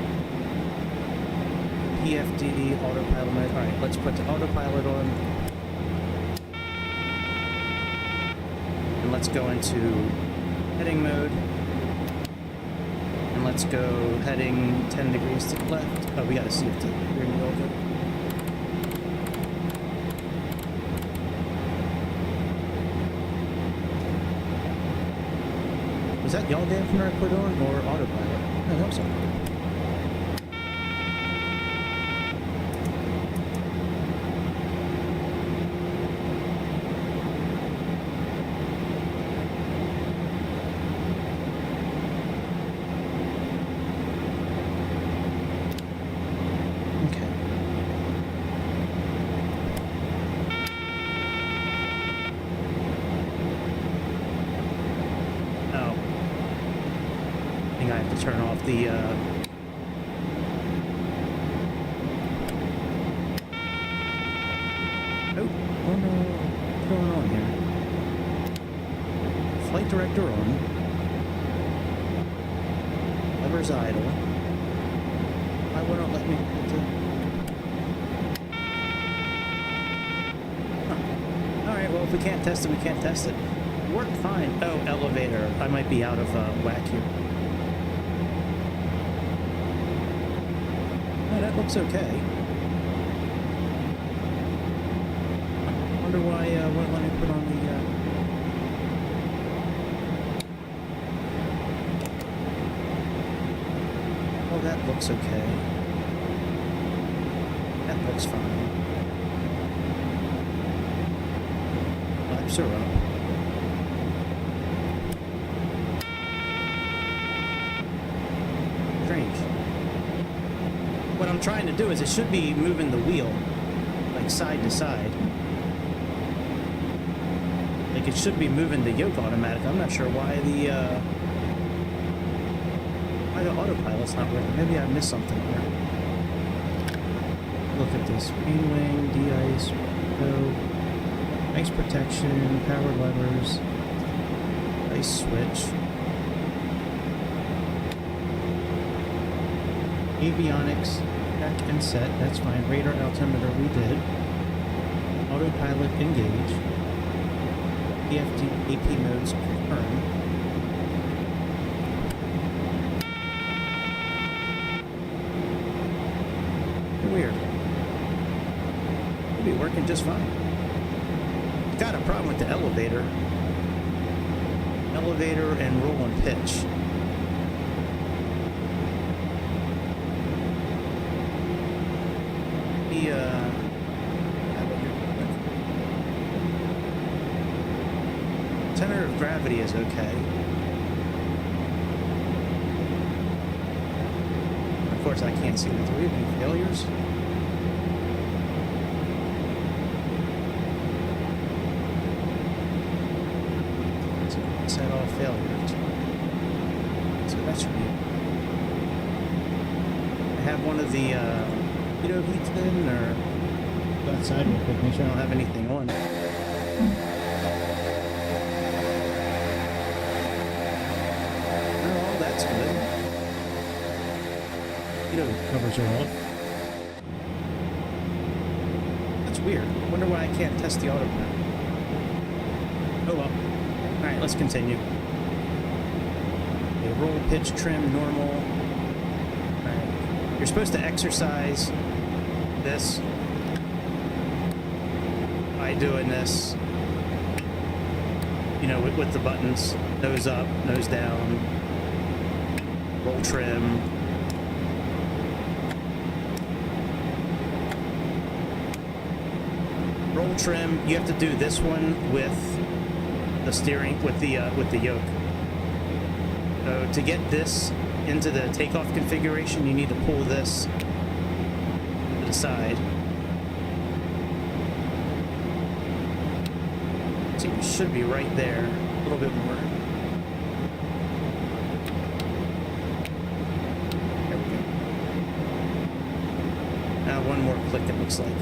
PFD autopilot mode. Alright, let's put the autopilot on. And let's go into heading mode. And let's go heading 10 degrees to the left. Oh, we gotta see if the steering wheel good. Was that yaw dampener I put on, or autopilot? I hope so. Okay. I have to turn off the oh no, what's going on here? Flight director on. Lever's idle. Why won't it let me Alright, well if we can't test it, we can't test it. Worked fine. Oh, elevator. I might be out of whack here. That looks okay. I wonder why won't let me put on the Oh, that looks okay. That looks fine. Flaps are up. Strange. What I'm trying to do is it should be moving the wheel like side to side. Like it should be moving the yoke automatic. I'm not sure why the autopilot's not working. Maybe I missed something here. Look at this. Main wing, de-ice, ice protection, power levers, ice switch. Avionics, check and set. That's fine. Radar altimeter, we did. Autopilot engage. EFT AP modes confirmed. Weird. It'll be working just fine. Got a problem with the elevator. Elevator and roll and pitch. Center of gravity is okay. Of course, I can't see the three. Any failures? Set all failures. So that should be. I have one of the heats in, or go outside real quick, make sure I don't have anything on. Oh, that's good. Covers are off. That's weird. I wonder why I can't test the autopilot. Oh well. Alright, let's continue. Okay, roll, pitch, trim, normal. Alright. You're supposed to exercise this by doing this, with the buttons. Nose up, nose down, roll, trim. Roll, trim, you have to do this one with the steering, with the yoke. So to get this into the takeoff configuration, you need to pull this to the side. So it should be right there, a little bit more. There we go. Now one more click, it looks like.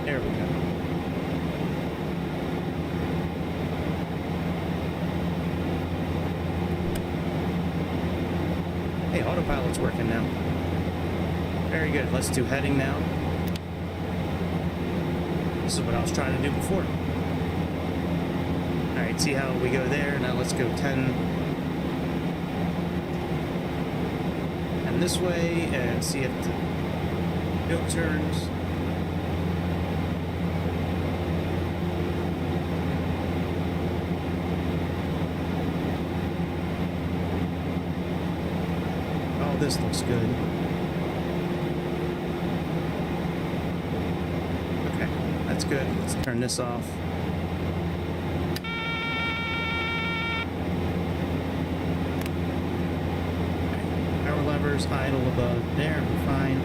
There we go. Hey, autopilot's working now. Very good. Let's do heading now. This is what I was trying to do before. Alright, see how we go there. Now let's go 10. And this way, and see if the yoke turns. This looks good. Okay, that's good. Let's turn this off. Okay. Power levers, idle above there, we're fine.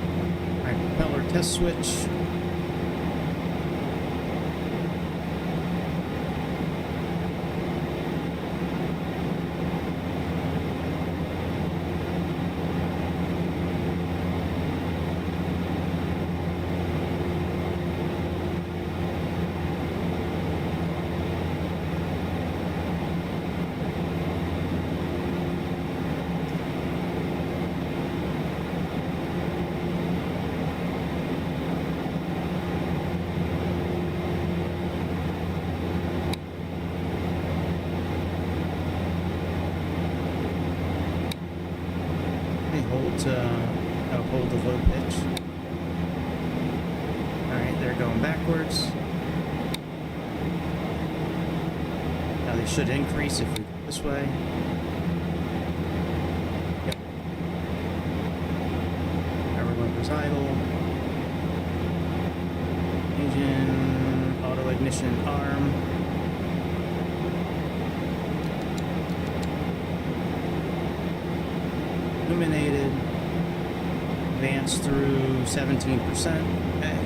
Alright, propeller test switch. Hold the low pitch. Alright, they're going backwards. Now they should increase if we go this way. Yep. Power levers idle. Engine, auto ignition arm. illuminated. Advance through 17%. Okay.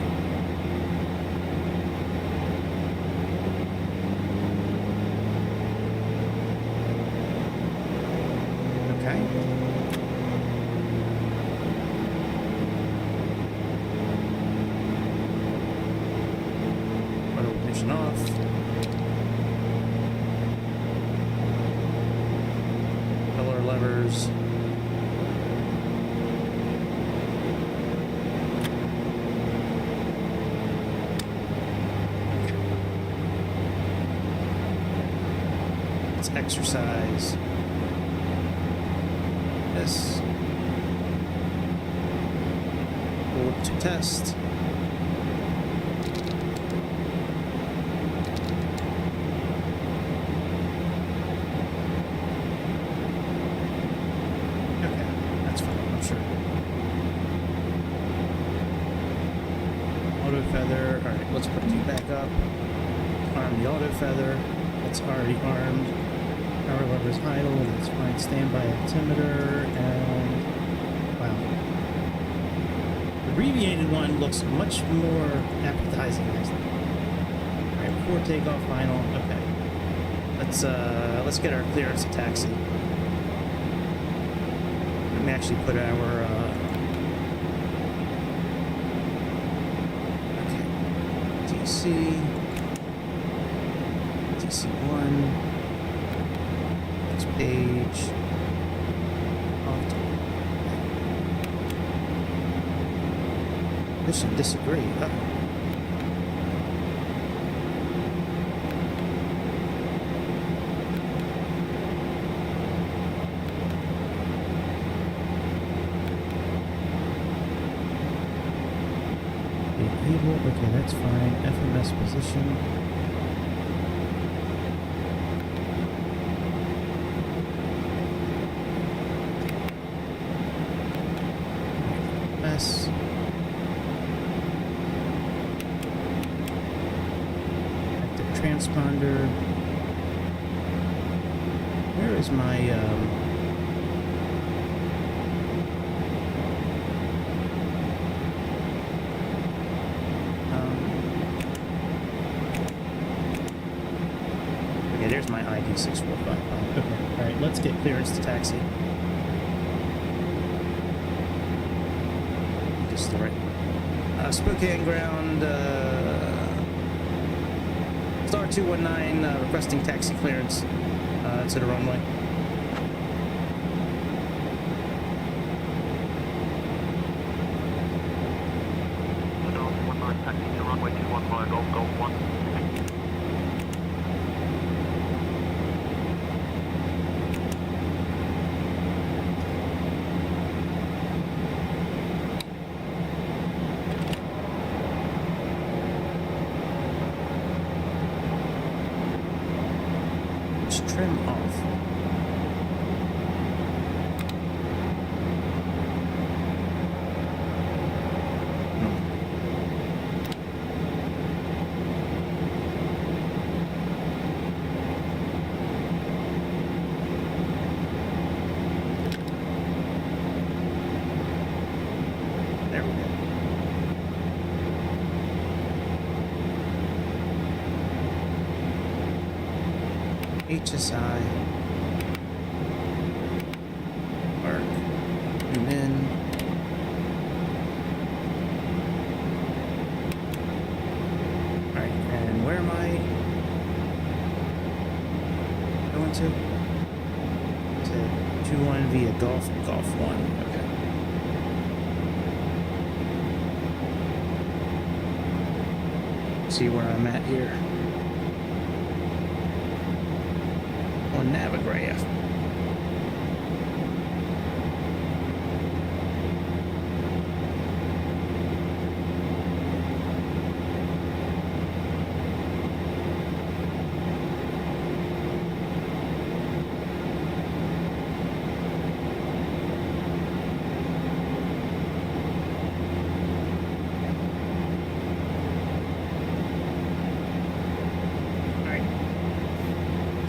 Okay. Auto ignition off. Pillar levers. Let's exercise this. Forward to test. Okay, that's fine, I'm sure. Auto feather. Alright, let's put you back up. Arm the auto feather. That's already armed. Power levers idle. That's fine. Standby altimeter. And wow. The abbreviated one looks much more appetizing. Alright, before takeoff, final. Okay. Let's get our clearance to taxi. Let me actually put our okay. DC1, next page, mission disagree. Enable, okay, that's fine. FMS position. Active transponder. Where is my okay, there's my ID 645. Okay, all right, let's get clearance to taxi. Just the right. Spokane ground, Star 219, requesting taxi clearance to the runway. Star 219, taxi to runway 21 via Golf Golf 1. Trim off. There we go. HSI, work, zoom in, alright, and where am I going to? To 21 via Golf 1, okay. See where I'm at here. On Navigraph.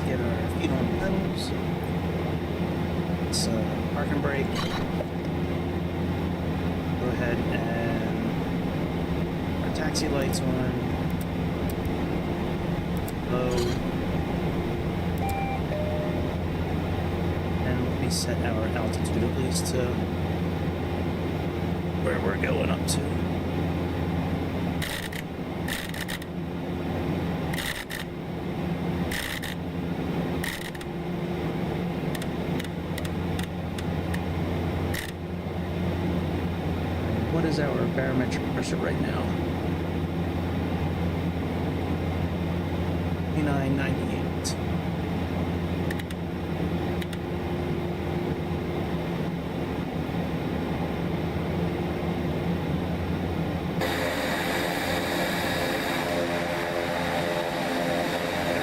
Get our feet on the pedals. Let's Park and brake. Go ahead and our taxi lights on. Low. And let me set our altitude at least to where we're going up to. What is our barometric pressure right now? 2998.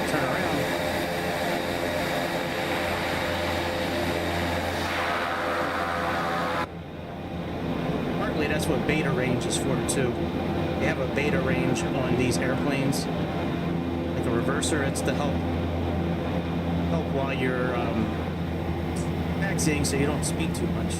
Turn around. Partly that's what beta range is for too. They have a beta range on these airplanes, like a reverser. It's to help while you're taxiing, so you don't speak too much.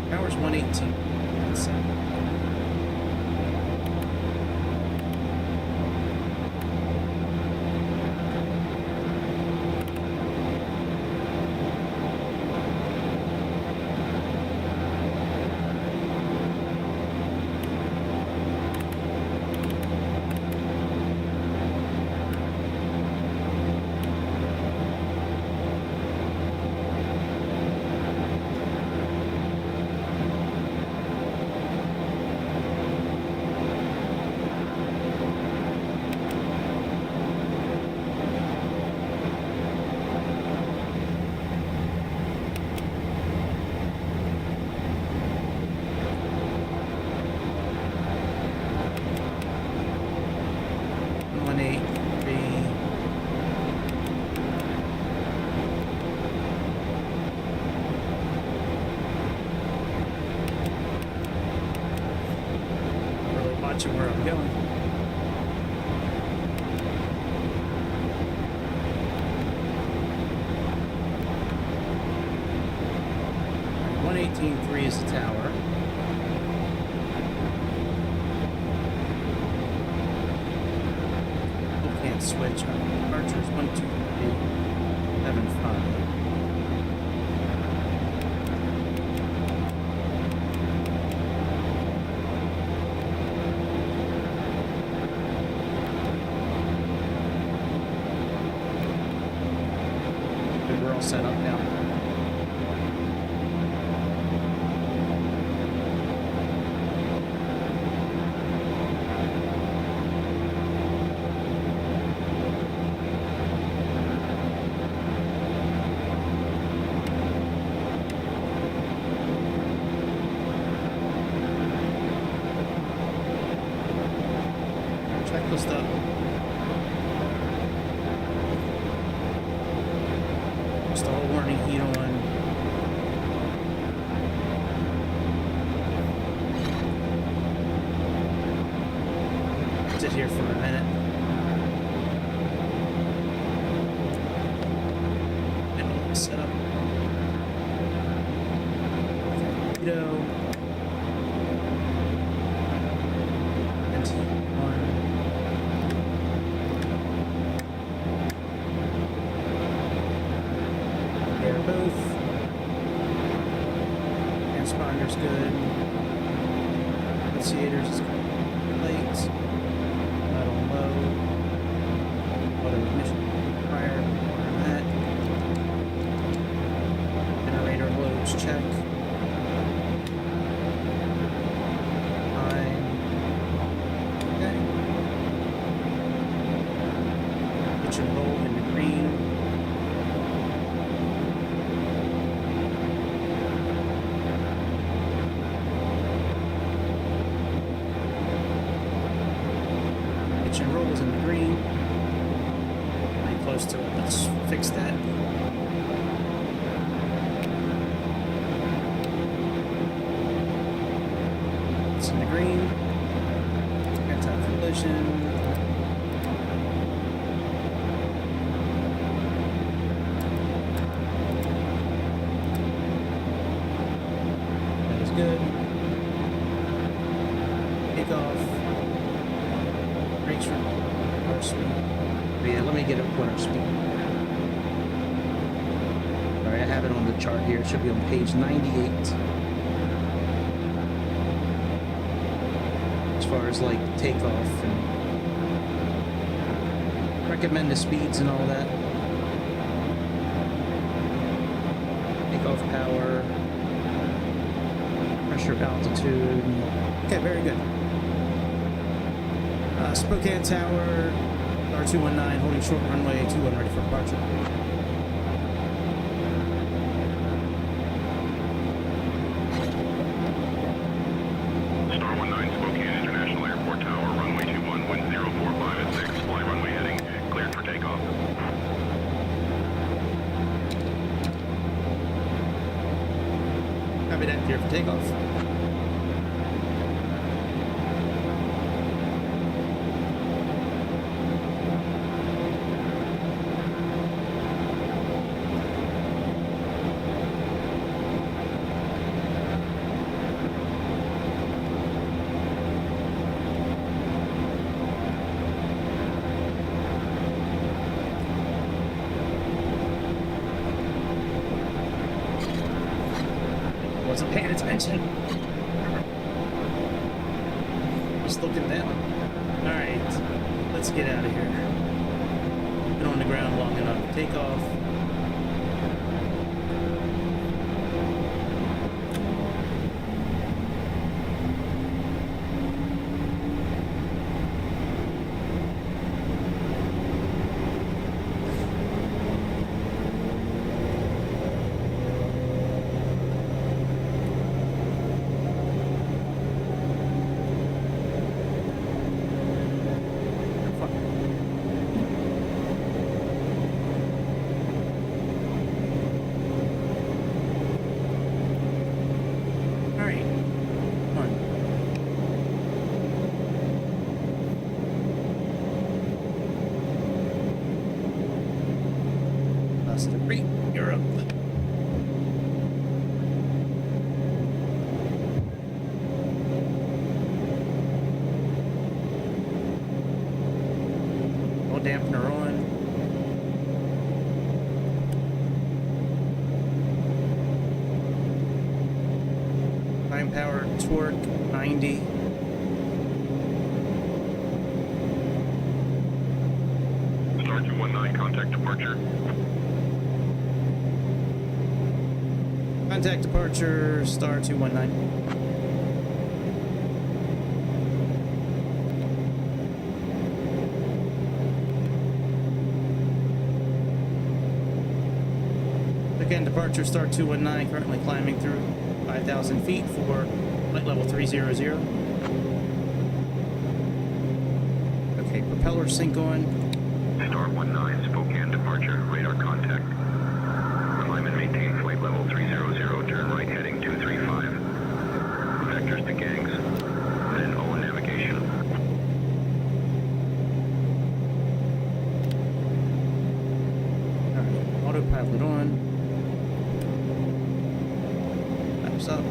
Power's 118. That's where I'm going. Right, 118.3 is the tower. Oh, can't switch. Departures 123.75. We're all set up now. Checklist up. Stall warning heat on. Sit here for a minute. Get all this set up. Torpedo. NT1. Both. Transponder's good. Initiators is good. Lights. Metal low. Auto ignition prior. That. Generator loads check. to it. Let's fix that. It's in the green. Anti-collision. That is good. Take off. Brakes our speed. Yeah, let me get up what our speed. Alright, I have it on the chart here. It should be on page 98. As far as like takeoff and recommended speeds and all that. Takeoff power, pressure, altitude. Okay, very good. Spokane Tower, R219, holding short runway 21, ready for departure. Star 19, Spokane International Airport Tower, runway 21, wind 045 at 6, fly runway heading, cleared for takeoff. Copy that, clear for takeoff. Wasn't paying attention. Just looking down. Alright, let's get out of here. Been on the ground long enough. Take off. Europe. All dampener on. Time power, torque, 90. Star 219, contact departure. Contact departure, Star 219. Again, departure, Star 219, currently climbing through 5,000 feet for flight level 300. Okay, propeller sync on. Star 19, Spokane departure, radar contact. Climb and maintain flight level 300, turn right heading 235. Vectors to gangs, then O navigation. Alright, autopilot on. Flaps up.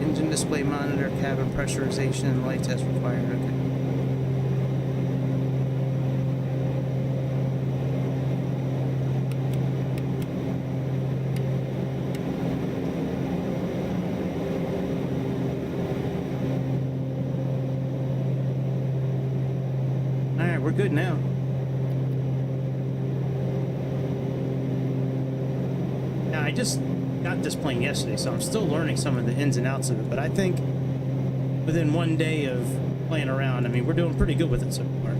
Engine display monitor, cabin pressurization, light test required. Okay. All right, we're good now. Now I just got this plane yesterday, so I'm still learning some of the ins and outs of it, but I think within one day of playing around, I mean, we're doing pretty good with it so far.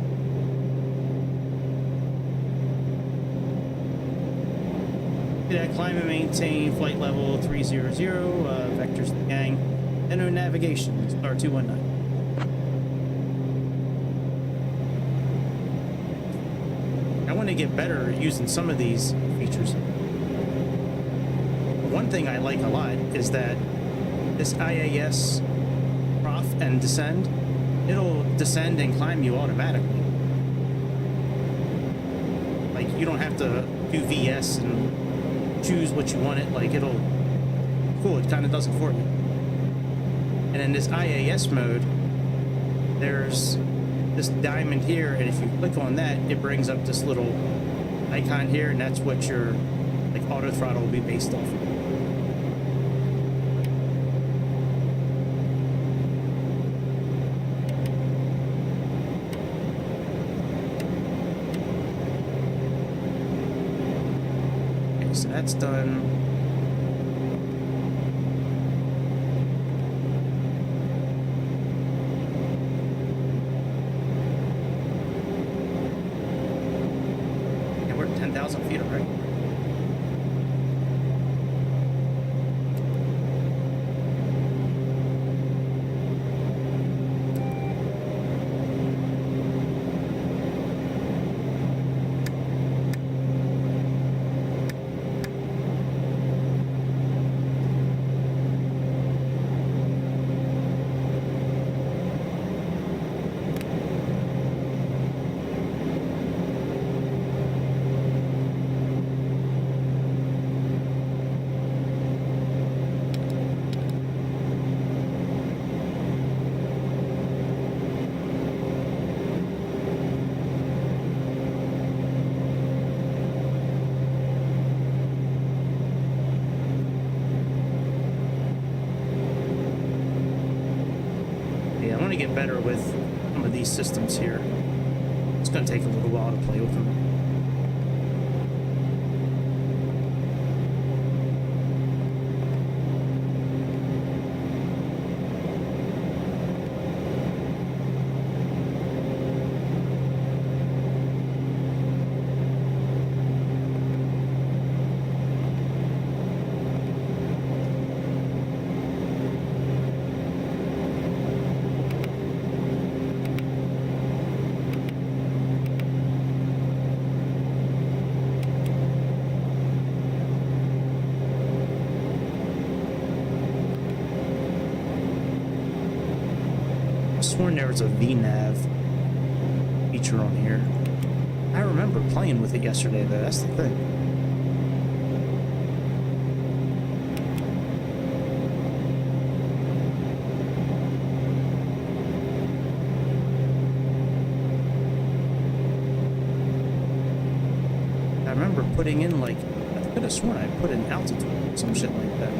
Yeah, climb and maintain flight level 300, vectors to the gang. Enter navigation, star 219. I want to get better at using some of these features. One thing I like a lot is that this IAS prof and descend, it'll descend and climb you automatically. Like, you don't have to do VS and choose what you want it. Like, it'll, cool, it kind of does it for you. And in this IAS mode, there's this diamond here, and if you click on that, it brings up this little icon here, and that's what your, like, auto throttle will be based off of. So that's done. Yeah, we're at 10,000 feet already. Get better with some of these systems here. It's going to take a little while to play with them. Sworn there was a VNav feature on here. I remember playing with it yesterday, though. That's the thing. I remember putting in, like, I could have sworn I put in altitude, some shit like that.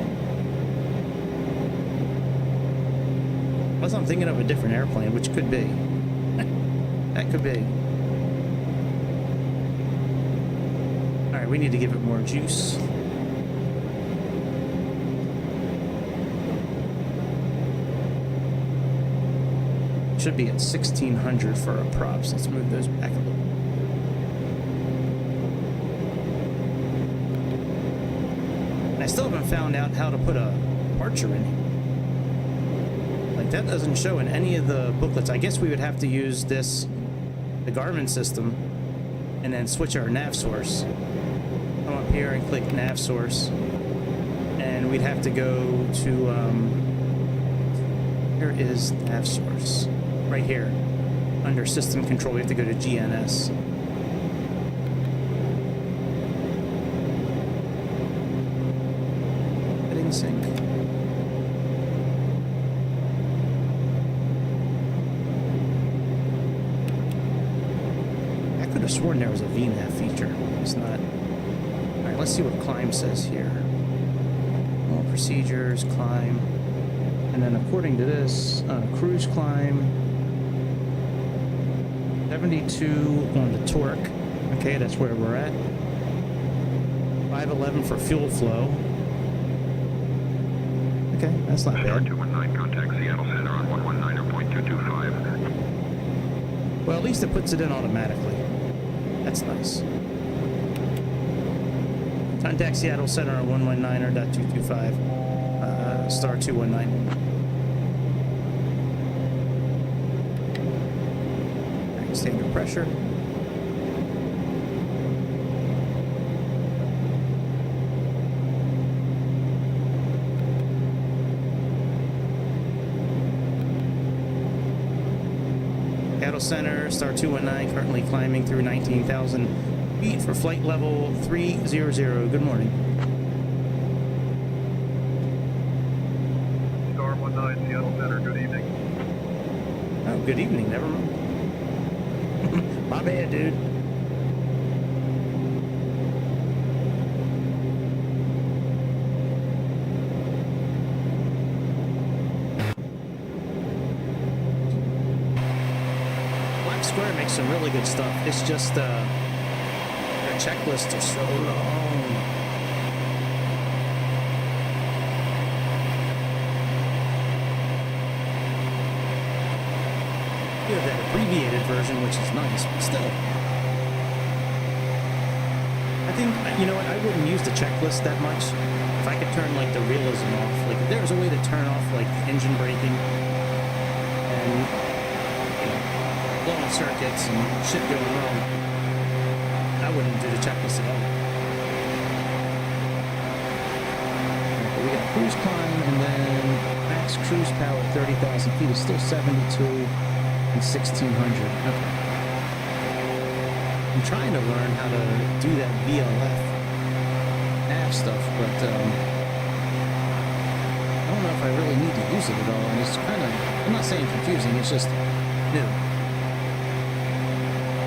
Unless I'm thinking of a different airplane, which could be. That could be. Alright, we need to give it more juice. Should be at 1600 for our props. Let's move those back a little. And I still haven't found out how to put a departure in here. That doesn't show in any of the booklets. I guess we would have to use this, the Garmin system, and then switch our nav source. Come up here and click nav source, and we'd have to go to, here is nav source, right here. Under system control, we have to go to GNS. Heading sync. I could have sworn there was a VNav feature. It's not. Alright, let's see what climb says here. All procedures, climb. And then according to this, cruise climb. 72 on the torque. Okay, that's where we're at. 511 for fuel flow. Okay, that's not bad. 219, contact Seattle Center on 119.225. Well, at least it puts it in automatically. That's nice. Contact Seattle Center on 119.225, star 219. Standard pressure. Seattle Center, star 219, currently climbing through 19,000 feet for flight level 300. Good morning. Star 19, Seattle Center, good evening. Oh, good evening, never mind. My bad, dude. Black Square makes some really good stuff. It's just their checklists are so long. You have that abbreviated version, which is nice, but still. I think, you know what, I wouldn't use the checklist that much. If I could turn, like, the realism off. Like, if there was a way to turn off, like, the engine braking and, you know, blowing circuits and shit going wrong, I wouldn't do the checklist at all. Okay, we got cruise climb, and then max cruise power at 30,000 feet is still 72. And 1600. Okay. I'm trying to learn how to do that VLF nav stuff, but I don't know if I really need to use it at all. And it's kind of, I'm not saying confusing, it's just new.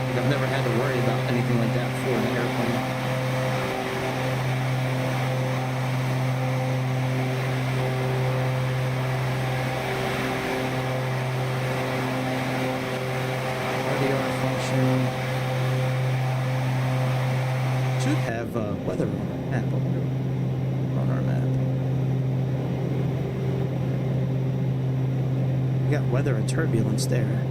Like I've never had to worry about anything like that before in an airplane. Should have weather on our map. On our map. We got weather and turbulence there.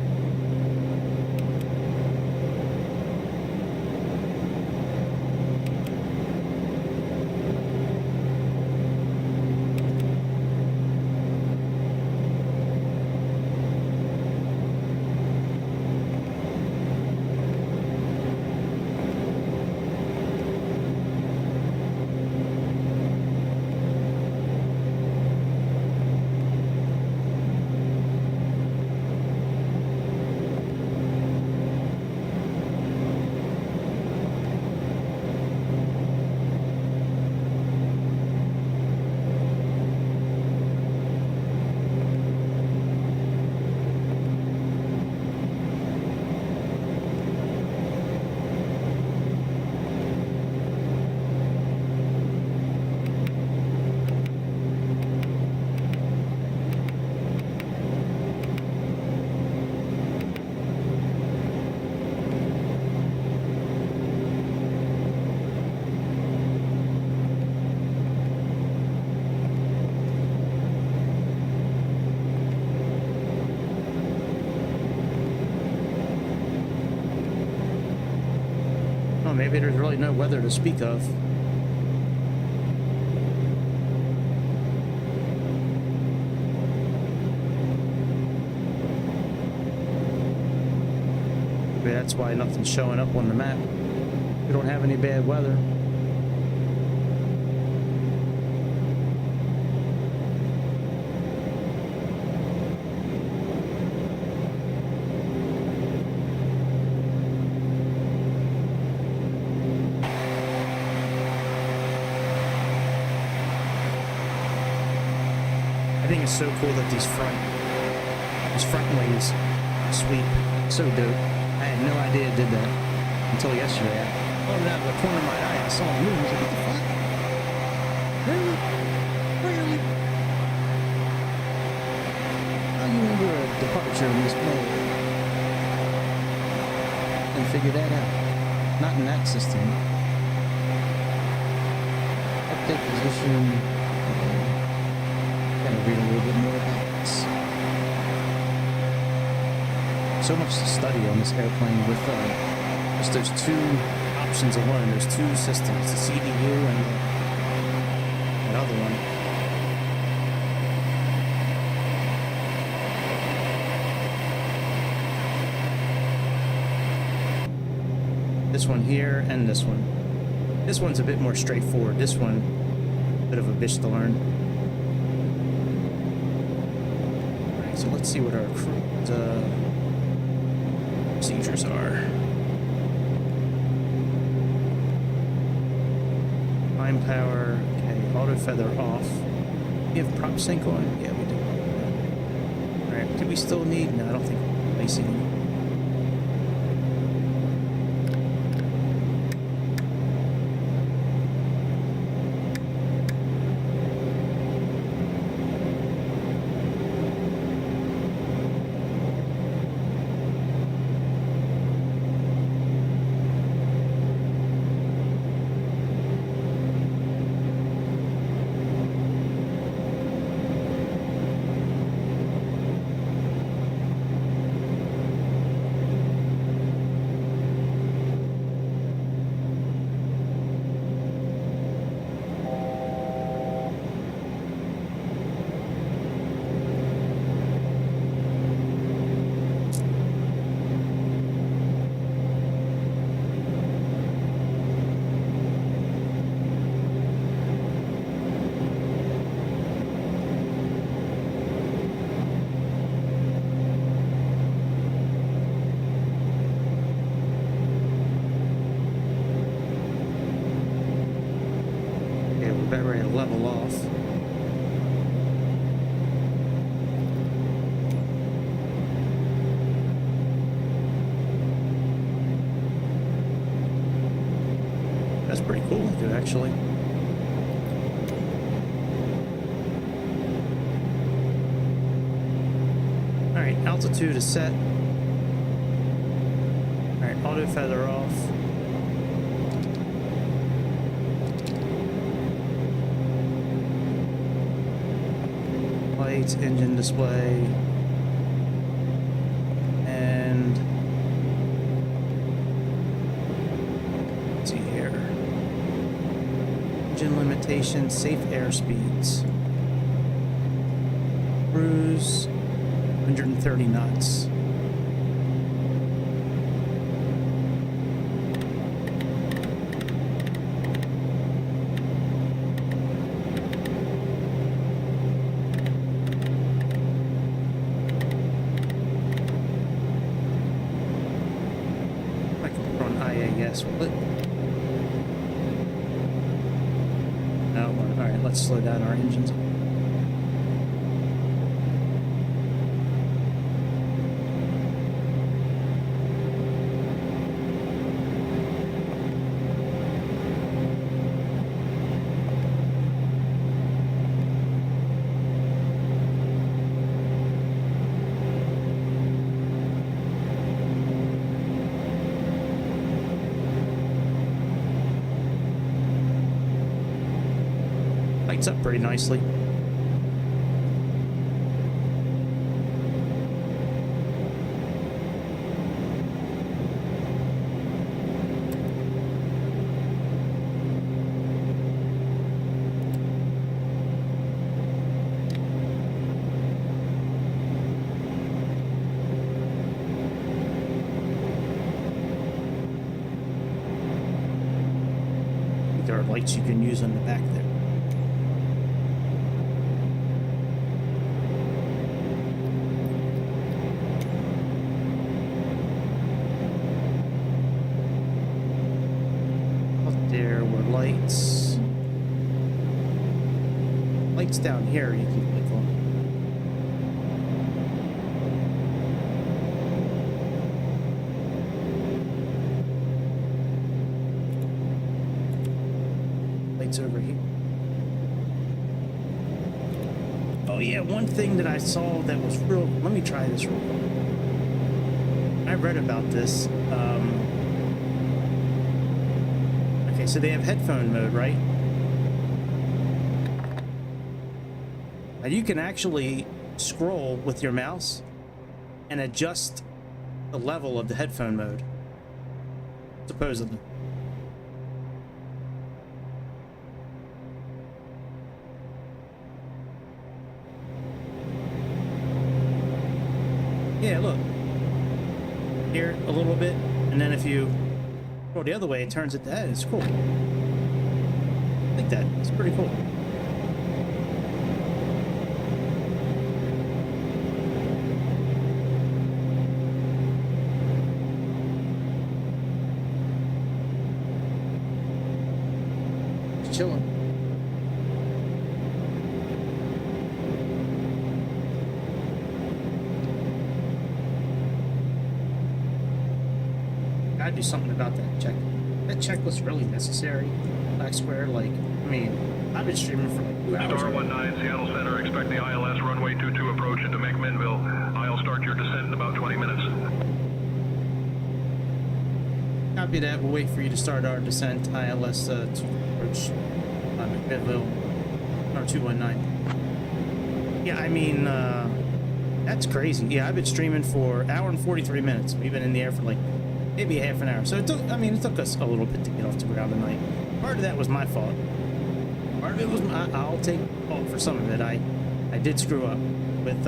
Maybe there's really no weather to speak of. Maybe that's why nothing's showing up on the map. We don't have any bad weather. I think it's so cool that these front wings sweep. So dope. I had no idea it did that until yesterday. I pulled it out of the corner of my eye. I saw it move. I was like, what the fuck? Really? Really? How you under a departure in this plane? And figure that out. Not in that system. Update position. Read a little bit more about this. So much to study on this airplane with just those two options alone. There's two systems, the CDU and that other one. This one here and this one. This one's a bit more straightforward. This one, bit of a bitch to learn. Alright, so let's see what our procedures are. Prime power, okay, auto feather off. We have prop sync on? Yeah, we do. Alright, do we still need? No, I don't think we're placing it. About ready to level off. That's pretty cool, dude, actually. Alright, altitude is set. Alright, auto feather off. Lights, engine display, and let's see here. Engine limitation, safe airspeeds. Cruise, 130 knots. Split. No, alright, let's slow down our engines. Lights up pretty nicely. There are lights you can use on the back there. There were lights. Lights down here you can click on. Lights over here. Oh yeah, one thing that I saw that was real. Let me try this real quick. I read about this. Okay, so they have headphone mode, right? Now you can actually scroll with your mouse and adjust the level of the headphone mode, supposedly. Yeah, look. Here a little bit, and then if you go the other way, it turns it to that. It's cool. I like that. It's pretty cool. Just chilling. Gotta do something about that check. That checklist really necessary. Black Square, like, I mean, I've been streaming for like 2 hours. Star 19, Seattle Center, expect the ILS runway 22 approach into McMinnville. I'll start your descent in about 20 minutes. Copy that. We'll wait for you to start our descent. ILS to approach McMinnville, or 219. Yeah, I mean, that's crazy. Yeah, I've been streaming for an hour and 43 minutes. We've been in the air for like maybe a half an hour. So it took, I mean, it took us a little bit to get off to ground tonight. Part of that was my fault. Part of it was I'll take fault for some of it. I did screw up with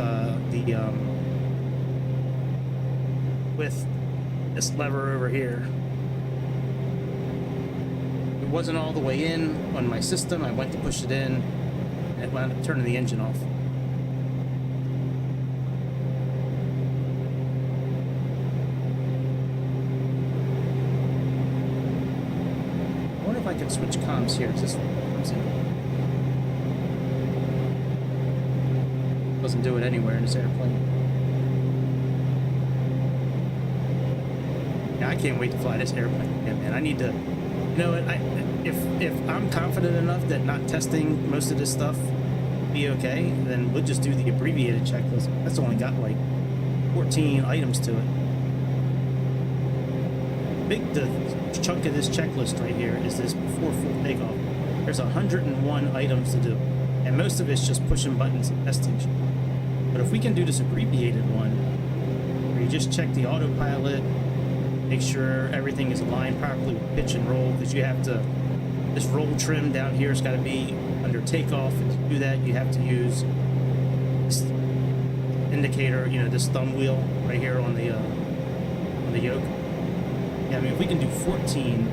with this lever over here. It wasn't all the way in on my system. I went to push it in, and it wound up turning the engine off. I wonder if I can switch comms here. Is this comes in? Doesn't do it anywhere in this airplane. Yeah, I can't wait to fly this airplane again, man. I need to, you know what? If I'm confident enough that not testing most of this stuff be okay, then we'll just do the abbreviated checklist. That's only got like 14 items to it. The chunk of this checklist right here is this before full takeoff. There's 101 items to do, and most of it's just pushing buttons and testing shit. But if we can do this abbreviated one, where you just check the autopilot, make sure everything is aligned properly with pitch and roll, because you have to, this roll trim down here has got to be under takeoff, and to do that you have to use this indicator, you know, this thumb wheel right here on the yoke. Yeah, I mean, if we can do 14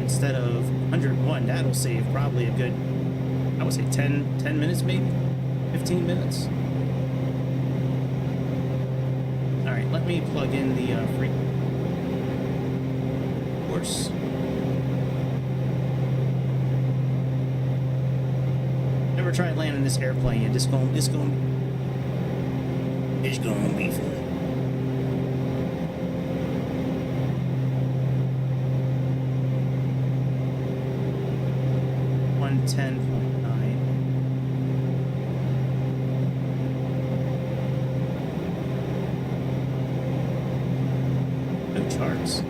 instead of 101, that'll save probably a good, I would say 10 minutes maybe, 15 minutes. All right, let me plug in the free course. Never tried landing this airplane yet. It's gonna be fun. 10.9. No charts.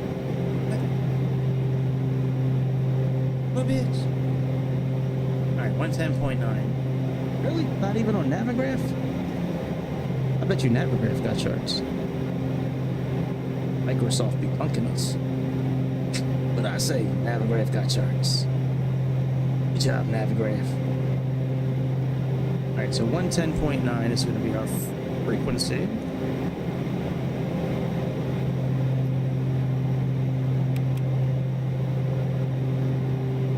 What bitch? Alright, 110.9. Really? Not even on Navigraph? I bet you Navigraph got charts. Microsoft be punking us. But I say Navigraph got charts. Good job, Navigraph. Alright, so 110.9 is going to be our frequency.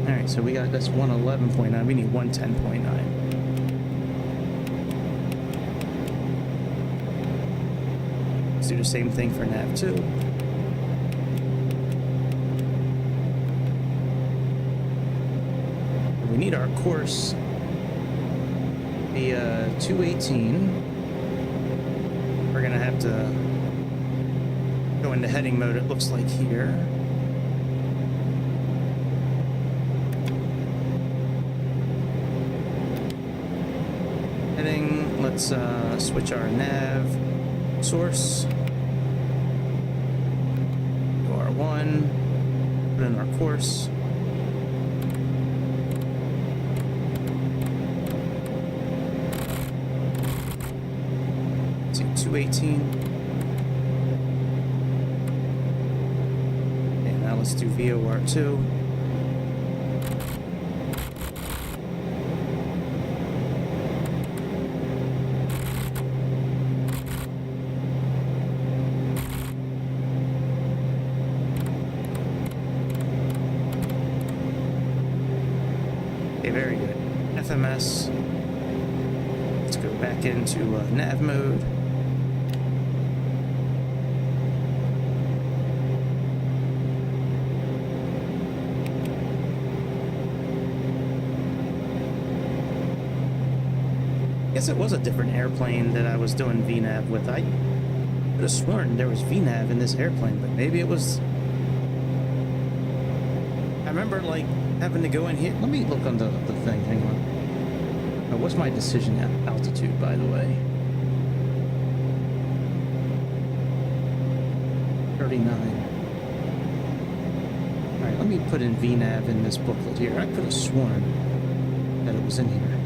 Alright, so we got this 111.9. We need 110.9. Let's do the same thing for Nav 2. We need our course, the 218. We're gonna have to go into heading mode, it looks like here. Heading, let's switch our nav source to R1, put in our course. Let's see, 218. And now let's do VOR2. FMS. Let's go back into nav mode. I guess it was a different airplane that I was doing VNAV with. I could have sworn there was VNAV in this airplane, but maybe it was... I remember, like, having to go in here. Let me look on the thing. Hang on. What's my decision altitude, by the way? 39. All right, let me put in VNAV in this booklet here. I could have sworn that it was in here.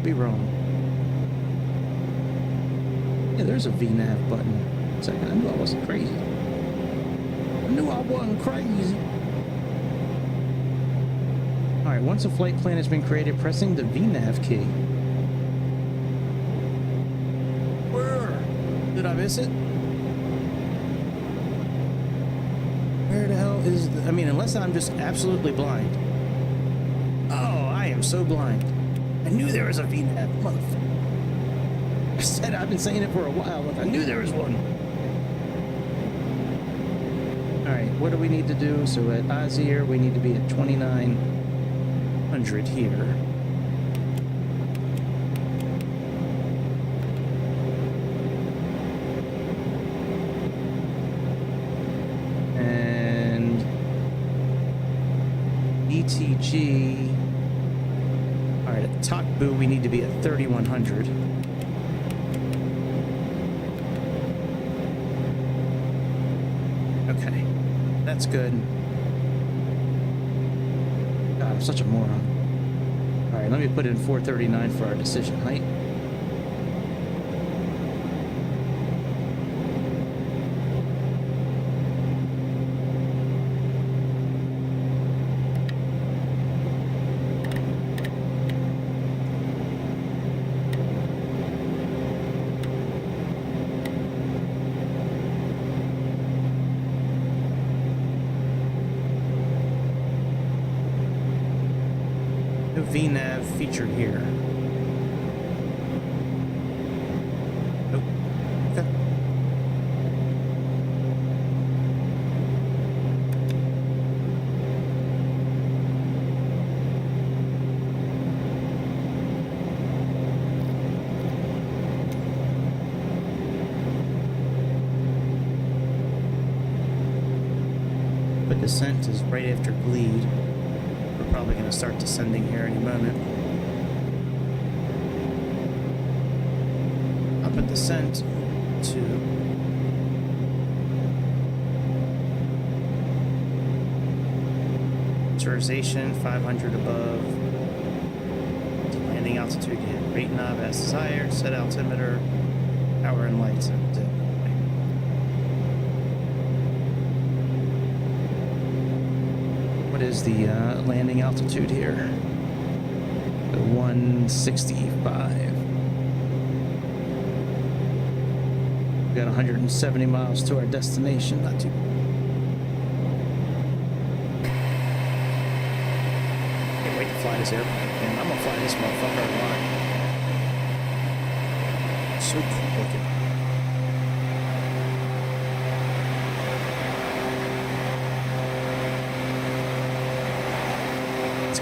Be wrong. Yeah, there's a VNAV button. Second, I knew I wasn't crazy. I knew I wasn't crazy. All right, once a flight plan has been created, pressing the VNAV key. Where? Did I miss it? Where the hell is the... I mean, unless I'm just absolutely blind. Oh, I am so blind. I knew there was a VNAV, motherfucker. I said I've been saying it for a while, but I knew there was one. Alright, what do we need to do? So at Azir, we need to be at 2900 here. And ETG... Alright, at Takbu, we need to be at 3100. Okay, that's good. God, I'm such a moron. Alright, let me put in 439 for our decision height. VNAV featured here. Nope. Okay. But descent is right after bleed. Probably going to start descending here any moment. Up at descent to pressurisation 500 above. To landing altitude, yeah. Rate knob as desired. Set altimeter, power and lights, and what is the landing altitude here? 165. We got 170 miles to our destination. Not too. Can't wait to fly this airplane. Man, I'm gonna fly this motherfucker a lot. So cool looking.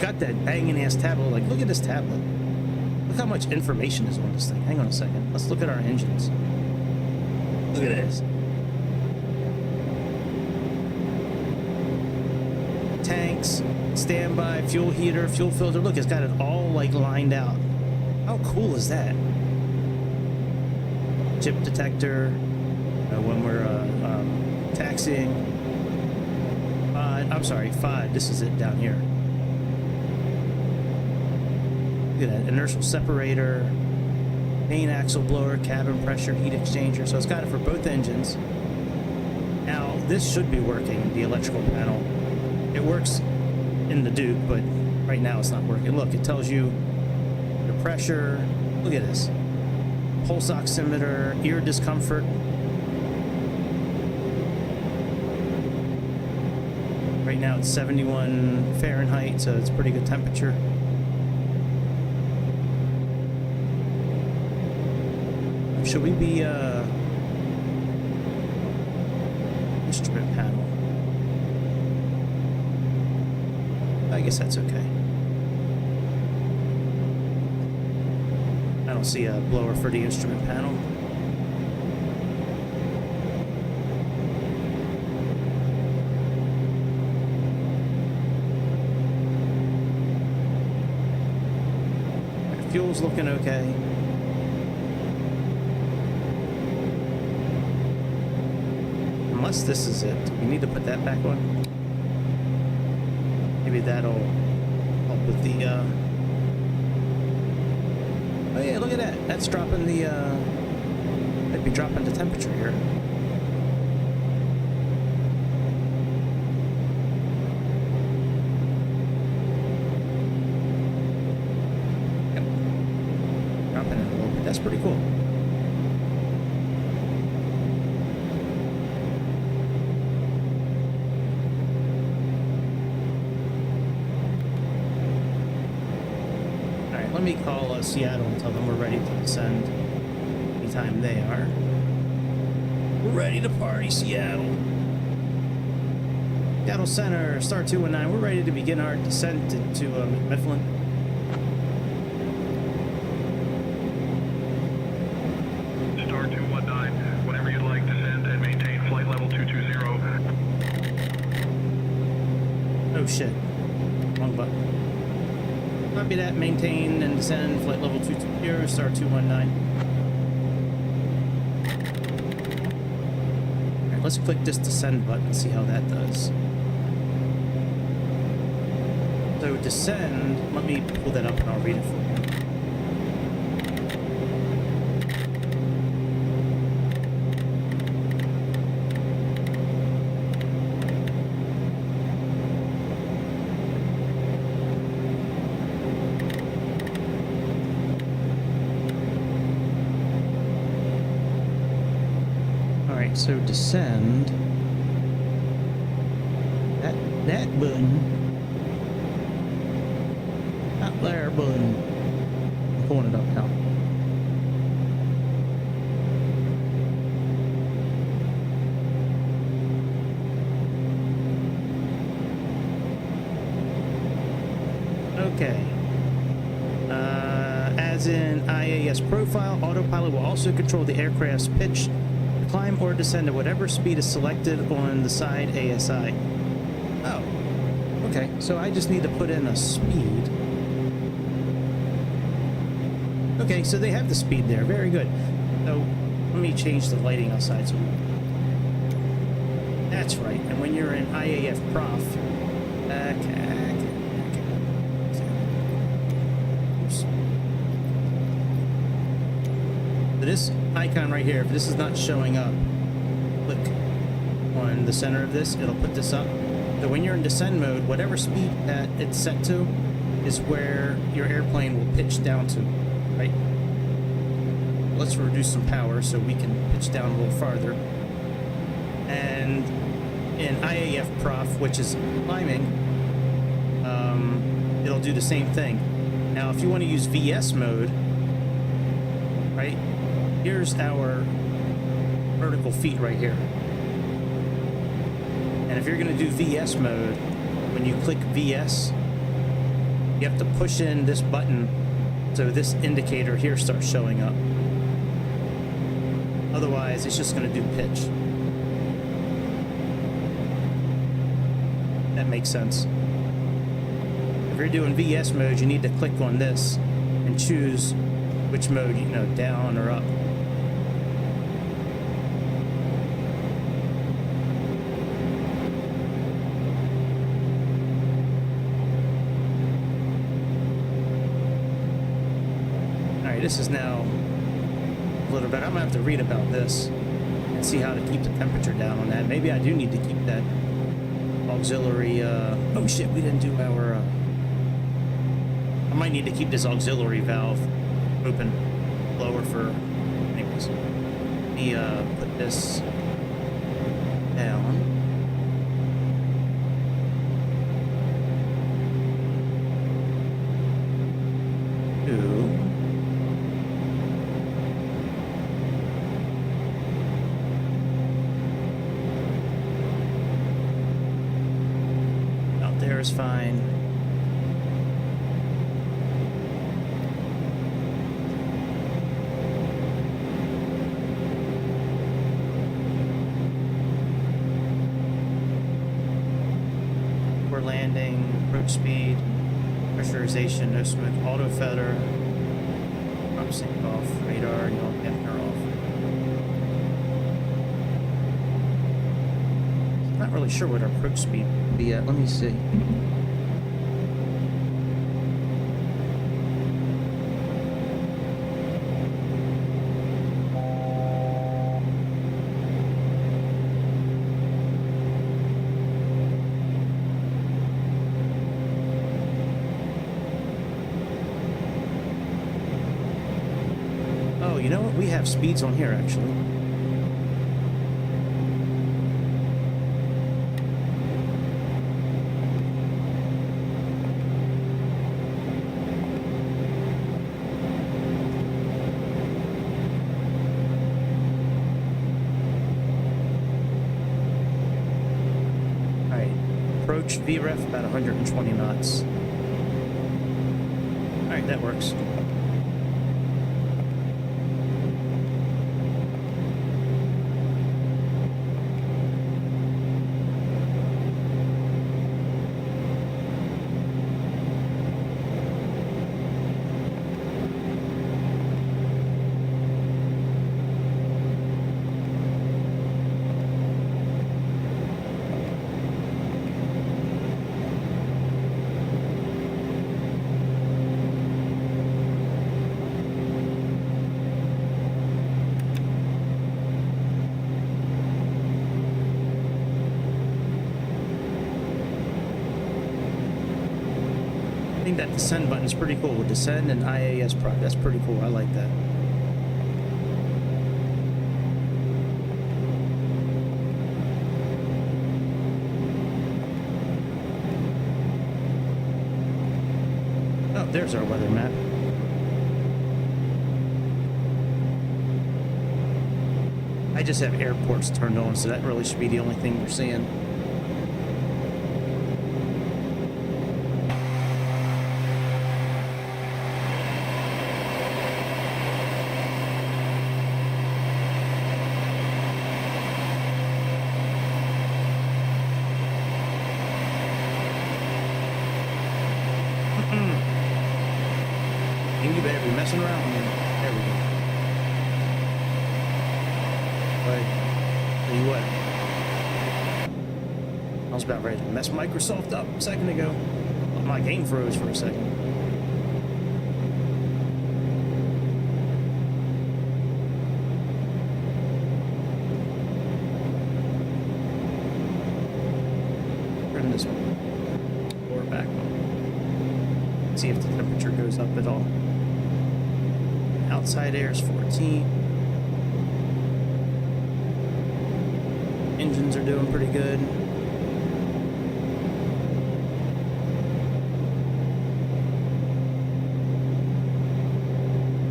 Got that banging ass tablet. Like, look at this tablet. Look how much information is on this thing. Hang on a second. Let's look at our engines. Look at this. Tanks, standby, fuel heater, fuel filter. Look, it's got it all like lined out. How cool is that? Chip detector. When we're taxiing. I'm sorry, 5. This is it down here. Look at that, inertial separator, main axle blower, cabin pressure, heat exchanger. So it's got it for both engines. Now, this should be working, the electrical panel. It works in the Duke, but right now it's not working. Look, it tells you the pressure. Look at this. Pulse oximeter, ear discomfort. Right now it's 71 Fahrenheit, so it's pretty good temperature. Should we be instrument panel? I guess that's okay. I don't see a blower for the instrument panel. Fuel's looking okay. Unless this is it. We need to put that back on. Maybe that'll help with the oh yeah, look at that. That's dropping the might be dropping the temperature here. Yep. Dropping it a little bit. That's pretty cool. Let me call Seattle and tell them we're ready to descend anytime they are. We're ready to party, Seattle. Seattle Center, Star 219, we're ready to begin our descent into Mifflin. Star 219, whenever you'd like, descend and maintain flight level 220. Oh shit. Wrong button. Copy that, maintain and descend flight level 220, Star 219. Alright, let's click this descend button and see how that does. So descend, let me pull that up and I'll read it for you. So descend that button, that there button. I'm pulling it up now. Okay. As in IAS profile, autopilot will also control the aircraft's pitch, climb or descend at whatever speed is selected on the side ASI. Oh, okay. So I just need to put in a speed. Okay, so they have the speed there. Very good. So let me change the lighting outside. So that's right. And when you're in IAF Prof, so this icon right here, if this is not showing up, click on the center of this, it'll put this up. So when you're in descend mode, whatever speed that it's set to is where your airplane will pitch down to, right? Let's reduce some power so we can pitch down a little farther. And in IAF Prof, which is climbing, it'll do the same thing. Now, if you want to use VS mode, right? Here's our vertical feet right here. And if you're going to do VS mode, when you click VS, you have to push in this button so this indicator here starts showing up. Otherwise, it's just going to do pitch. That makes sense. If you're doing VS mode, you need to click on this and choose which mode, you know, down or up. Alright, this is now a little bit. I'm gonna have to read about this and see how to keep the temperature down on that. Maybe I do need to keep that auxiliary, oh shit, we didn't do our, I might need to keep this auxiliary valve open, lower for, anyways. Let me put this down. landing, approach speed, pressurization, no smoke, auto feather, prop sync off, radar, yaw dampener off. I'm not really sure what our approach speed would be at. Let me see. You know what? We have speeds on here, actually. All right. Approach VREF about 120 knots. All right, that works. I think that descend button is pretty cool. Descend and IAS prop. That's pretty cool. I like that. Oh, there's our weather map. I just have airports turned on, so that really should be the only thing we're seeing. You better be messing around with me. There we go. Right. Tell you what. I was about ready to mess Microsoft up a second ago. My game froze for a second. Turn this one. Or back one. See if the temperature goes up at all. Outside air is 14. Engines are doing pretty good.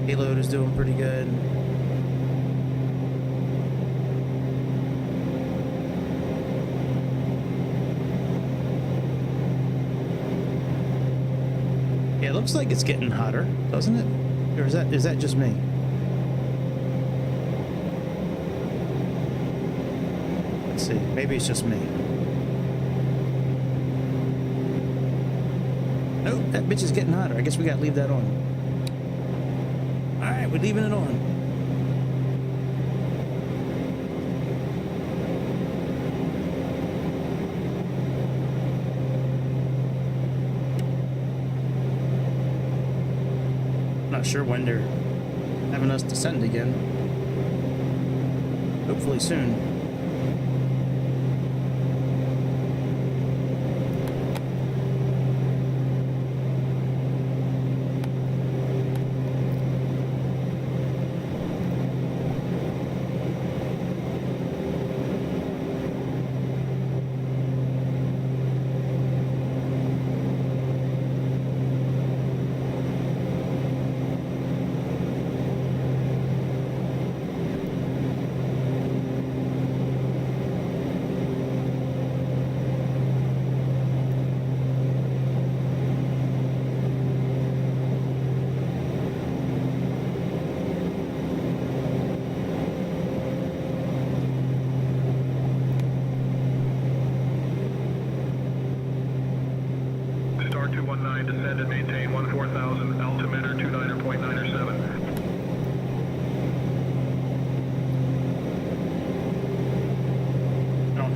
Payload is doing pretty good. Yeah, it looks like it's getting hotter, doesn't it? Or is that just me? Let's see. Maybe it's just me. Nope, that bitch is getting hotter. I guess we gotta leave that on. Alright, we're leaving it on. Not sure when they're having us descend again. Hopefully soon.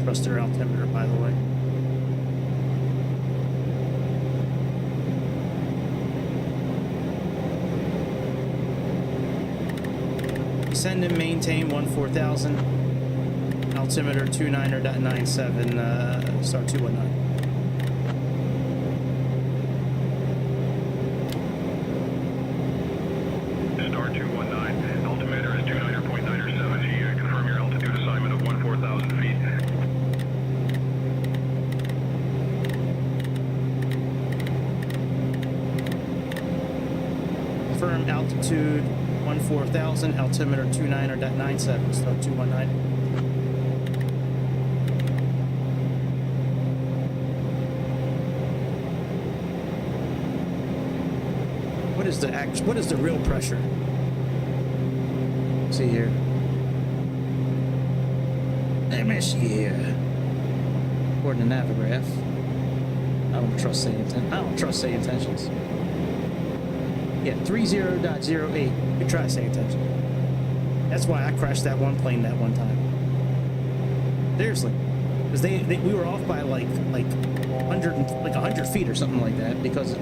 trust their altimeter, by the way. Send and maintain 14,000. Altimeter 29er.97, star 219. Star 219, altimeter is 29er.97. Confirm your altitude assignment of 14,000 feet. Confirm altitude 14,000, altimeter 29er.97, star 219. What is the real pressure? See here. Let me see here. According to Navigraph. I don't trust say intentions. Yeah, 30.08. Good try say intention. That's why I crashed that one plane that one time. Seriously. Because we were off by like 100 feet or something like that because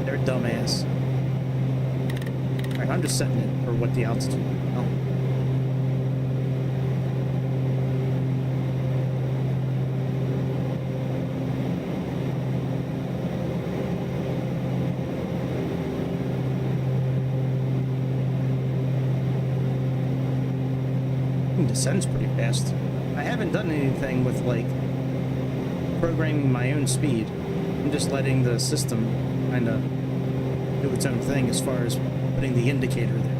they're dumbass. I'm just setting it for what the altitude is. Oh. It descends pretty fast. I haven't done anything with like programming my own speed. I'm just letting the system kind of do its own thing as far as putting the indicator there.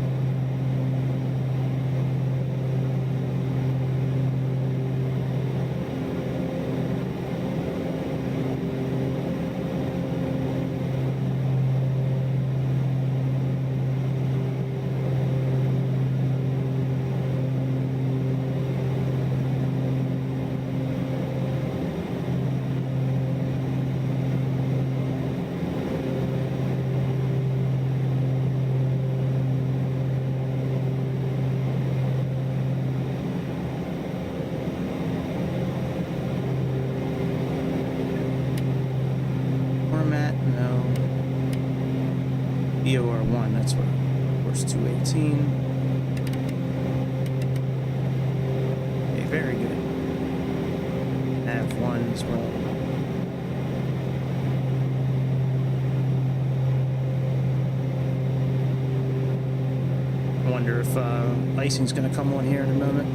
BOR1, that's where course 218. Okay, very good. Nav1 as well. I wonder if icing's going to come on here in a moment.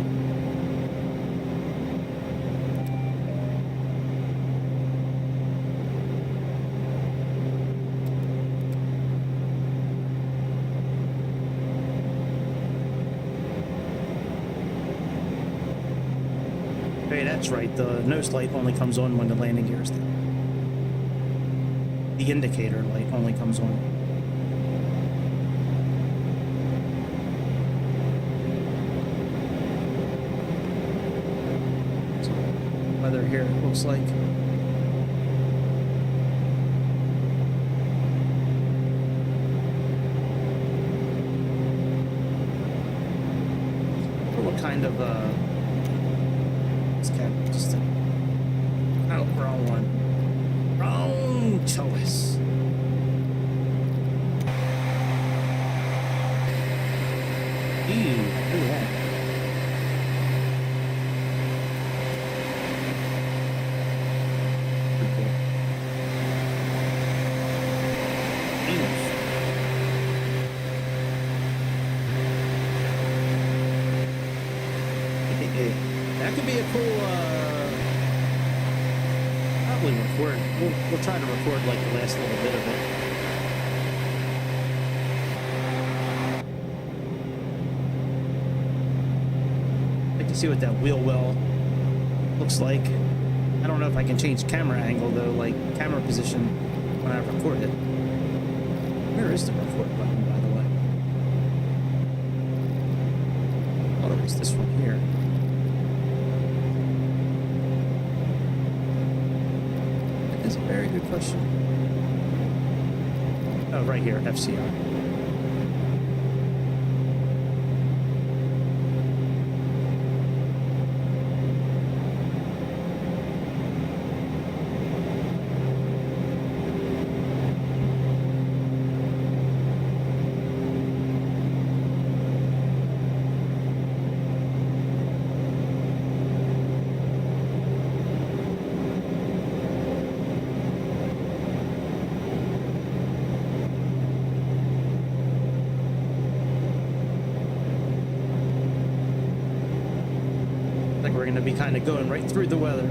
Okay, that's right. The nose light only comes on when the landing gear is down. The indicator light only comes on. So, weather here, it looks like. What kind of just oh, wrong one. Wrong choice. Ew, look at that. Pretty cool. That could be a cool, probably record. We'll try to record like the last little bit of it. I'd like to see what that wheel well looks like. I don't know if I can change camera angle though, like camera position when I record it. Where is the record button, by the way? Oh, it's this one here. That's a very good question. Oh, right here, FCR. like we're going to be kind of going right through the weather.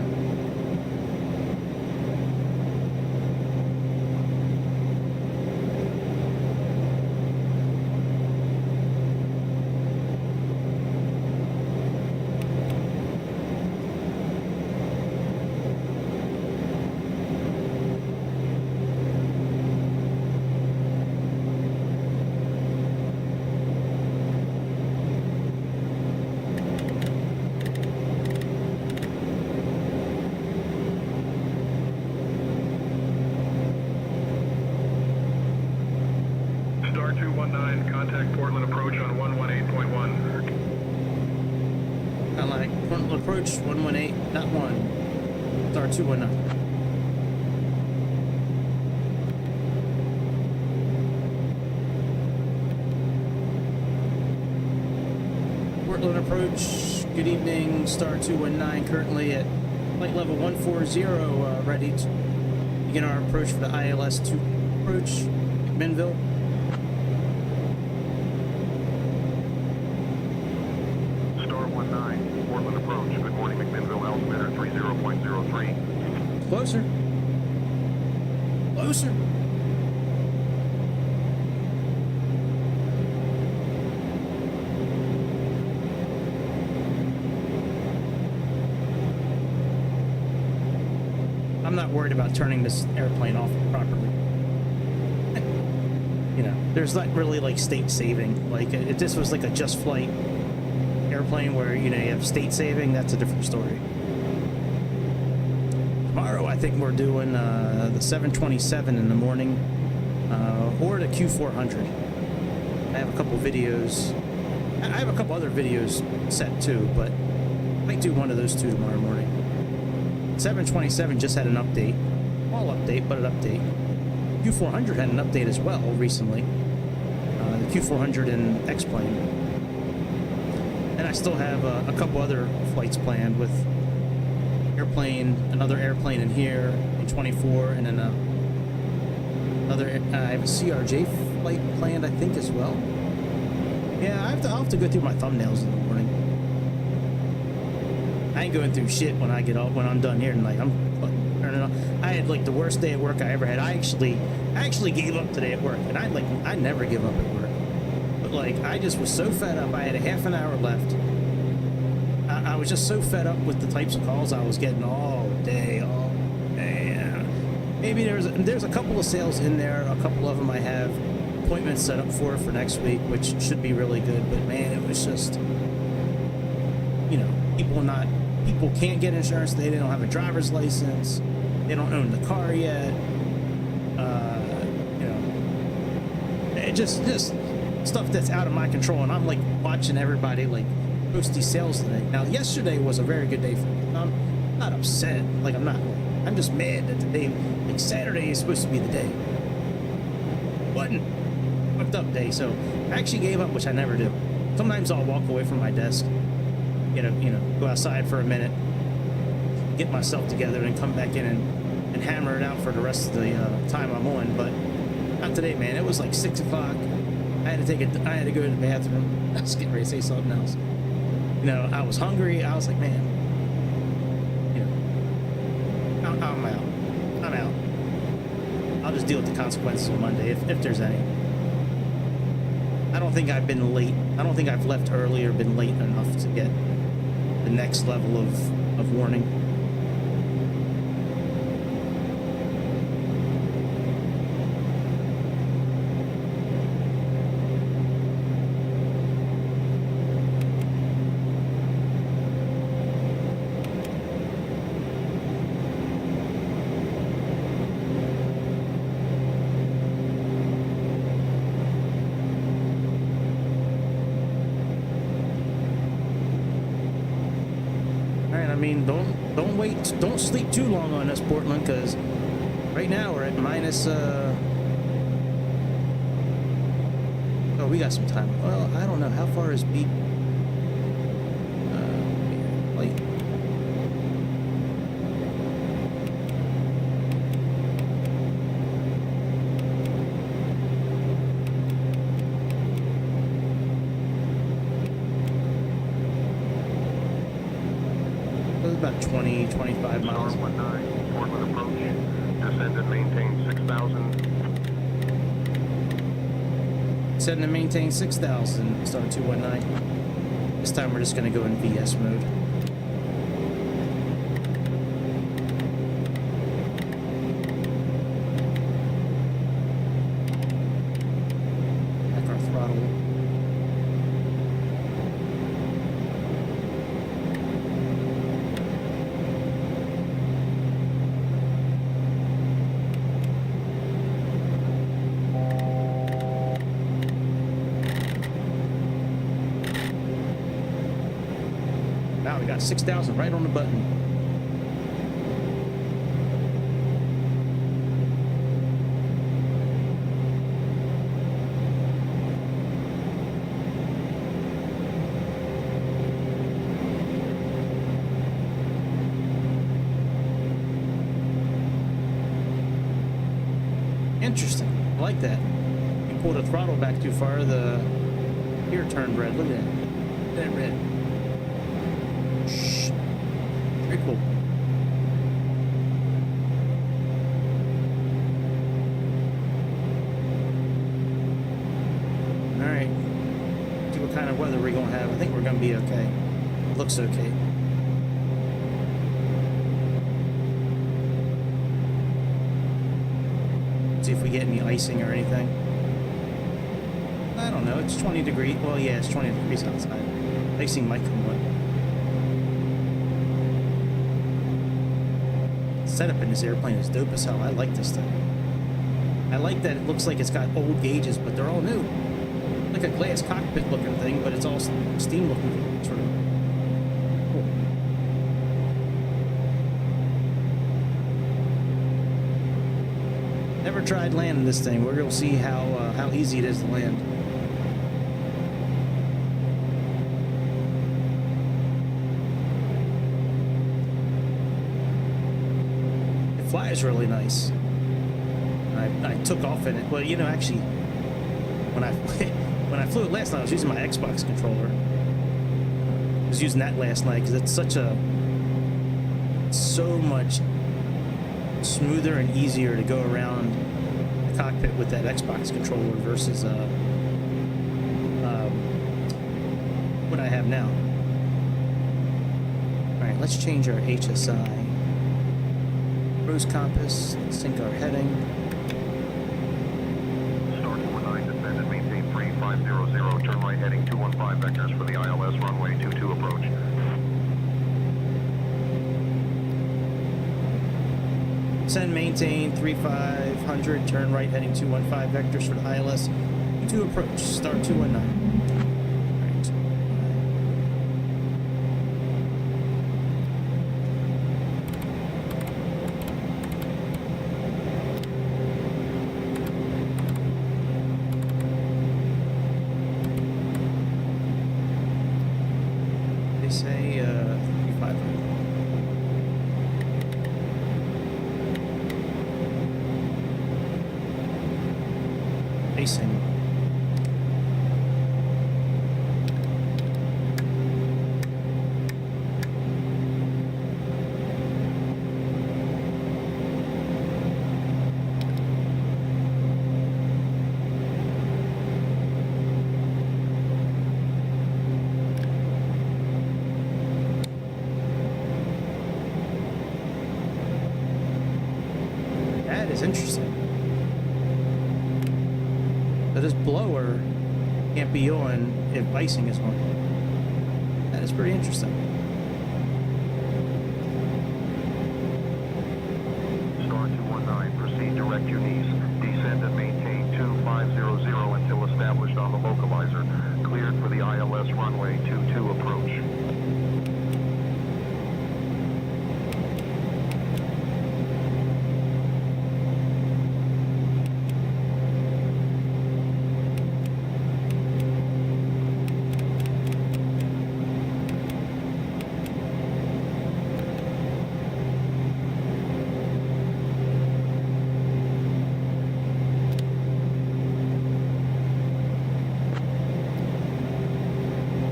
Star 219, contact Portland approach on 118.1. Kind of like frontal approach 118.1, star 219. Portland approach, good evening, star 219, currently at flight level 140, ready to begin our approach for the ILS 2 approach, McMinnville. Star 19, Portland approach. Good morning, McMinnville, altimeter 30.03. Closer. Closer. I'm not worried about turning this airplane off properly. You know, there's not really like state saving. Like if this was like a just flight airplane where, you know, you have state saving, that's a different story. Tomorrow I think we're doing the 727 in the morning, or the Q400. I have a couple videos. I have a couple other videos set too, but I might do one of those two tomorrow morning. 727 just had an update. Small update, but an update. Q400 had an update as well recently. The Q400 and X-plane. And I still have a couple other flights planned with another airplane in here in 24, and then another. I have a CRJ flight planned, I think, as well. Yeah, I'll have to go through my thumbnails in the morning. I ain't going through shit when I get off, when I'm done here tonight. I'm turning off. I had like the worst day at work I ever had. I actually gave up today at work, and I never give up at work. But like, I just was so fed up. I had a half an hour left. I was just so fed up with the types of calls I was getting all day. Maybe there's a couple of sales in there. A couple of them I have appointments set up for next week, which should be really good. But man, it was just, you know, people can't get insurance. They don't have a driver's license. They don't own the car yet. You know, it just stuff that's out of my control. And I'm like watching everybody like post these sales today. Now, yesterday was a very good day for me. I'm not upset. Like I'm just mad that the day, like Saturday is supposed to be the day. Wasn't fucked up day. So I actually gave up, which I never do. Sometimes I'll walk away from my desk. You know, go outside for a minute, get myself together, and come back in and hammer it out for the rest of the time I'm on. But not today, man. It was like 6 o'clock. I had to go to the bathroom. I was getting ready to say something else. You know, I was hungry. I was like, man, you know, I'm out. I'll just deal with the consequences on Monday if there's any. I don't think I've been late. I don't think I've left early or been late enough to get the next level of warning. Don't sleep too long on us, Portland, because right now we're at minus. Oh, we got some time. Well, I don't know how far is Beat. Like. about 20, 25 miles. Star 19, Portland approach. Descend and maintain 6,000. Setting and maintain 6,000, star 219. This time we're just going to go in VS mode. Back our throttle. Wow, we got 6,000 right on the button. Interesting. I like that. You pulled the throttle back too far, the gear turned red. Look at that. Look at that red. Shh. Very cool. Alright. See what kind of weather we're going to have. I think we're going to be okay. It looks okay. See if we get any icing or anything. I don't know. It's 20 degrees. Well, yeah, it's 20 degrees outside. Icing might come on. Setup in this airplane is dope as hell. I like this thing. I like that it looks like it's got old gauges, but they're all new. Like a glass cockpit looking thing, but it's all steam looking. It's really cool. Never tried landing this thing. We're gonna see how easy it is to land. Flies really nice. I took off in it. Well, you know, actually, when I flew it last night, I was using my Xbox controller. I was using that last night because it's so much smoother and easier to go around the cockpit with that Xbox controller versus what I have now. All right, let's change our HSI. Cruise compass, sync our heading. Star 219, descend and maintain 3500, turn right heading 215 vectors for the ILS runway 22 approach. Send, maintain 3500, turn right heading 215 vectors for the ILS 22 approach, star 219. Say 3500. Pacing. That is interesting. So this blower can't be on if icing is on. That is pretty interesting. Star 219, proceed direct your knees. Descend and maintain 2500 until established on the localizer. Cleared for the ILS runway 22 approach.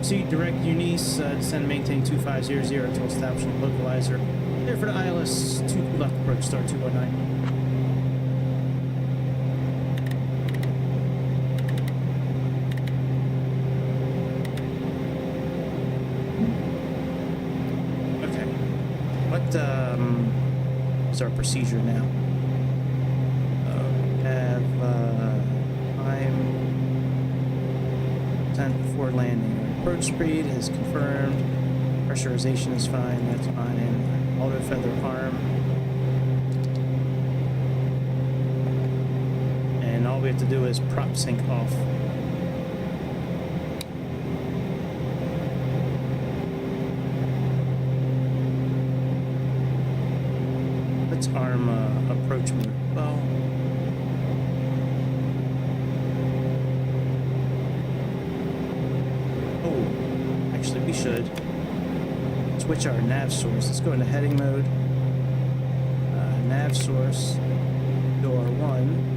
Pursuit direct Eunice, descend and maintain 2500 until establishing localizer. There for the ILS 2 left approach, star 219. Okay. What is our procedure now? I'm before landing. Approach speed is confirmed. Pressurization is fine. That's fine. Auto feather arm. And all we have to do is prop sync off. Let's arm approach mode. Well. Actually, we should switch our nav source. Let's go into heading mode. Nav source, door 1.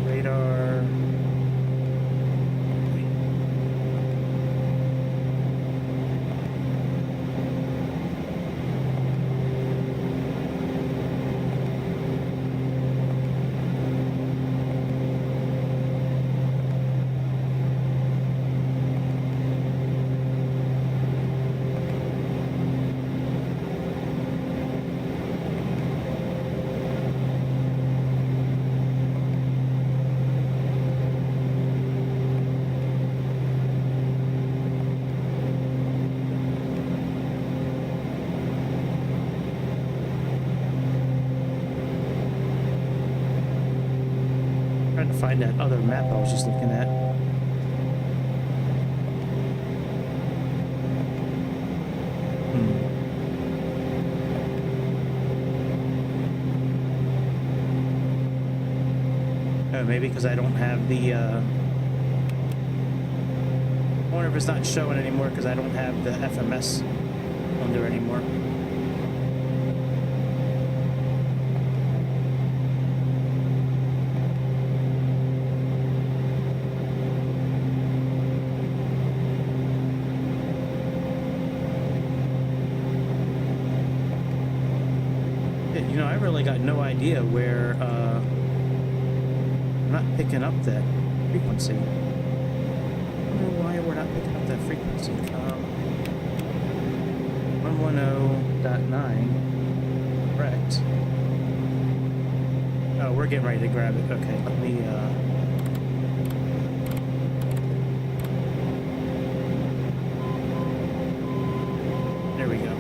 Radar. Trying to find that other map I was just looking at. Oh, maybe because I don't have the, I wonder if it's not showing anymore because I don't have the FMS on there anymore. You know, I really got no idea where, I'm not picking up that frequency. I don't know why we're not picking up that frequency. 110.9, correct. Oh, we're getting ready to grab it. Okay, let me, there we go.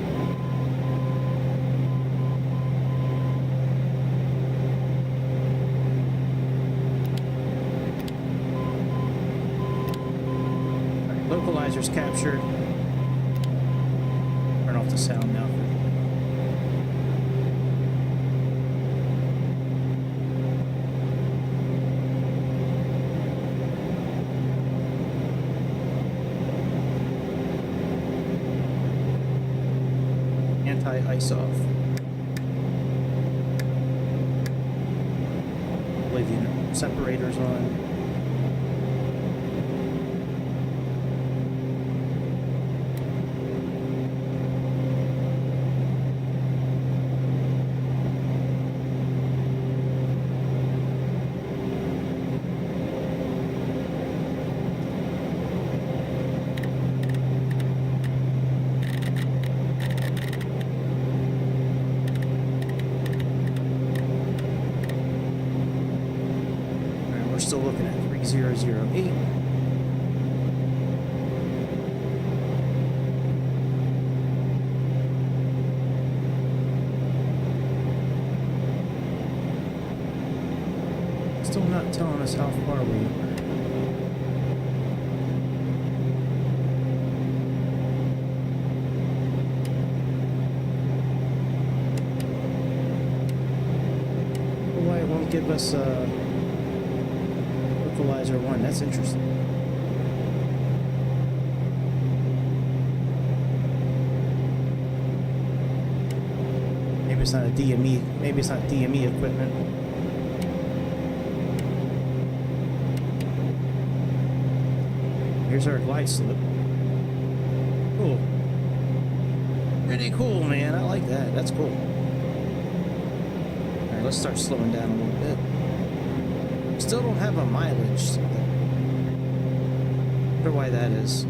Localizer's captured. Turn off the sound now. Anti-ice off. Leave the separators on. Still looking at 3008. Still not telling us how far we are. Why it won't give us localizer 1. That's interesting. Maybe it's not a DME. Maybe it's not DME equipment. Here's our glide slope. Cool. Pretty cool, man. I like that. That's cool. Alright, let's start slowing down a little bit. Still don't have a mileage. Wonder why that is.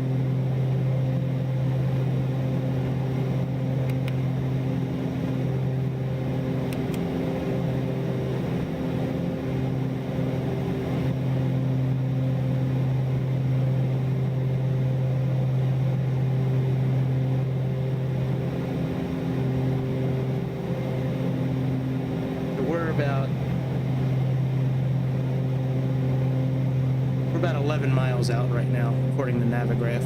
We're about 11 miles out right now, according to Navigraph.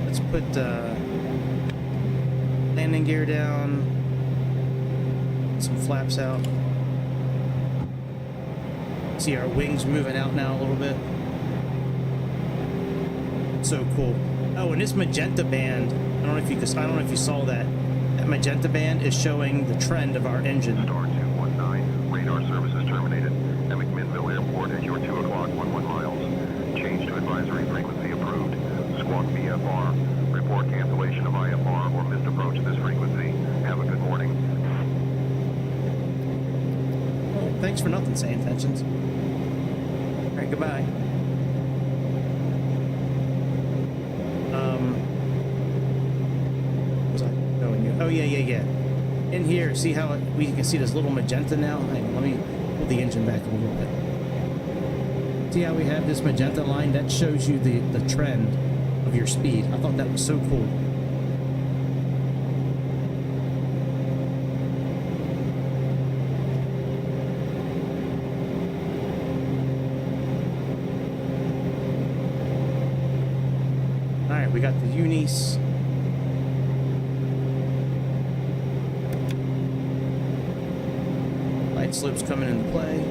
Let's put landing gear down, some flaps out. See our wings moving out now a little bit. So cool. Oh, and this magenta band, I don't know if you saw that. That magenta band is showing the trend of our engine. Star 219, radar services terminated. At McMinnville Airport at your 2 o'clock 11 miles. Change to advisory frequency approved. Squawk VFR. Report cancellation of IFR or missed approach to this frequency. Have a good morning. Well, thanks for nothing, Say Intentions. Alright, goodbye. Oh yeah. In here, see how we can see this little magenta now? Hang on, let me pull the engine back a little bit. See how we have this magenta line? That shows you the trend of your speed. I thought that was so cool. Alright, we got the Unis. Slopes coming into play.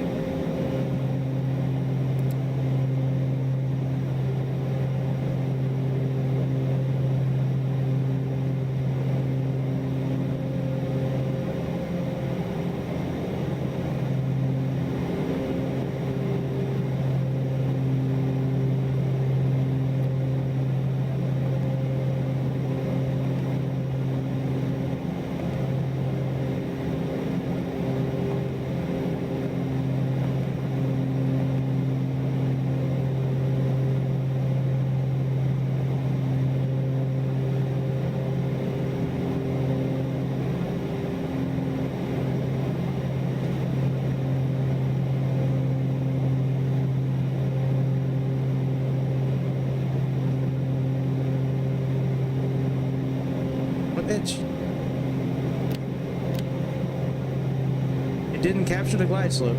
It didn't capture the glide slope.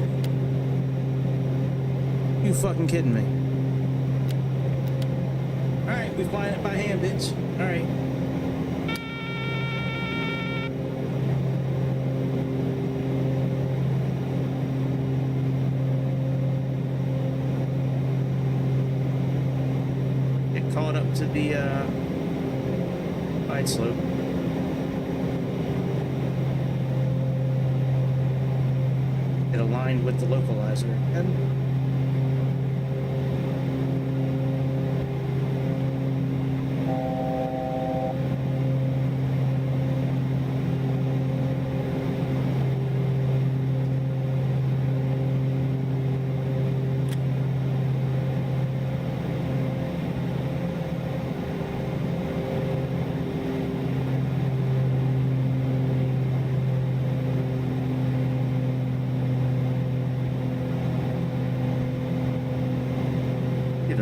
You fucking kidding me? Alright, we flying it by hand, bitch. Alright. Get caught up to the glide slope. It aligned with the localizer and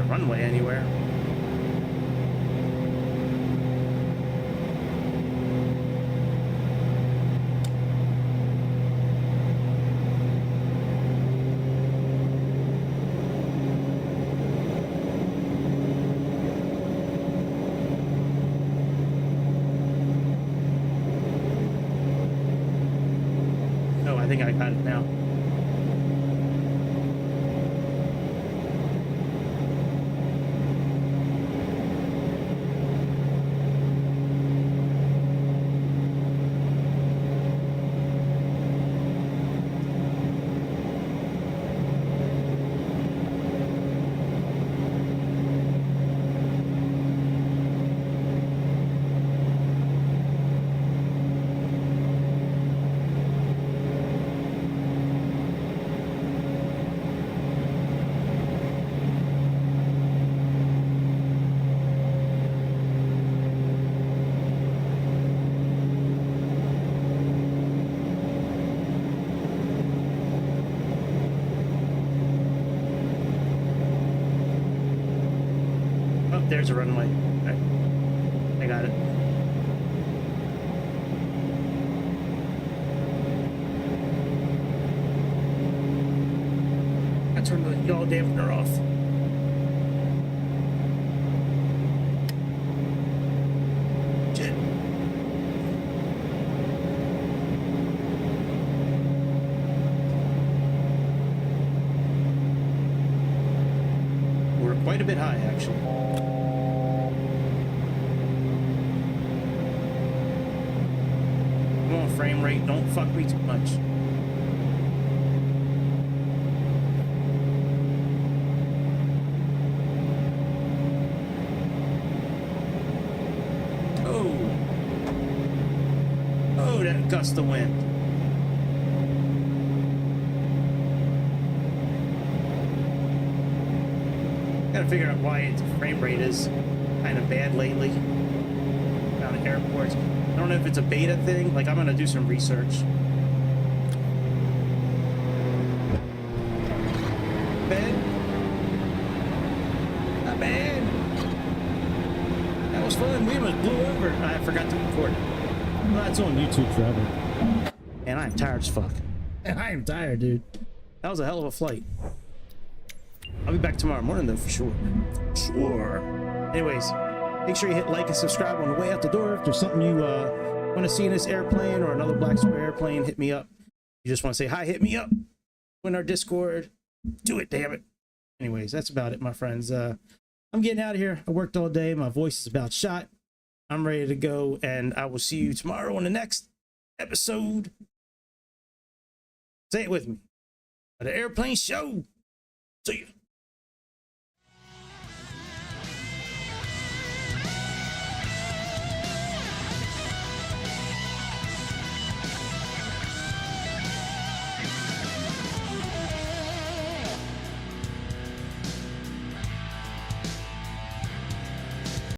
runway anywhere. I think I got it now. There's a runway. I got it. I turned the yaw dampener off. Shit. We're quite a bit high, actually. Frame rate, don't fuck me too much. Oh, that gust of wind. Gotta figure out why its frame rate is kind of bad lately down at airports. I don't know if it's a beta thing. Like, I'm gonna do some research. Bad? Not bad. That was fun. We almost blew over. I forgot to record it. Well, that's on YouTube forever. And I'm tired as fuck. And I am tired, dude. That was a hell of a flight. I'll be back tomorrow morning, though, for sure. Sure. Anyways, make sure you hit like and subscribe on the way out the door. If there's something you want to see in this airplane or another Black Square airplane, hit me up. You just want to say hi, hit me up. Join our Discord. Do it, damn it. Anyways, that's about it, my friends. I'm getting out of here. I worked all day. My voice is about shot. I'm ready to go, and I will see you tomorrow on the next episode. Say it with me. The Airplane Show. See you.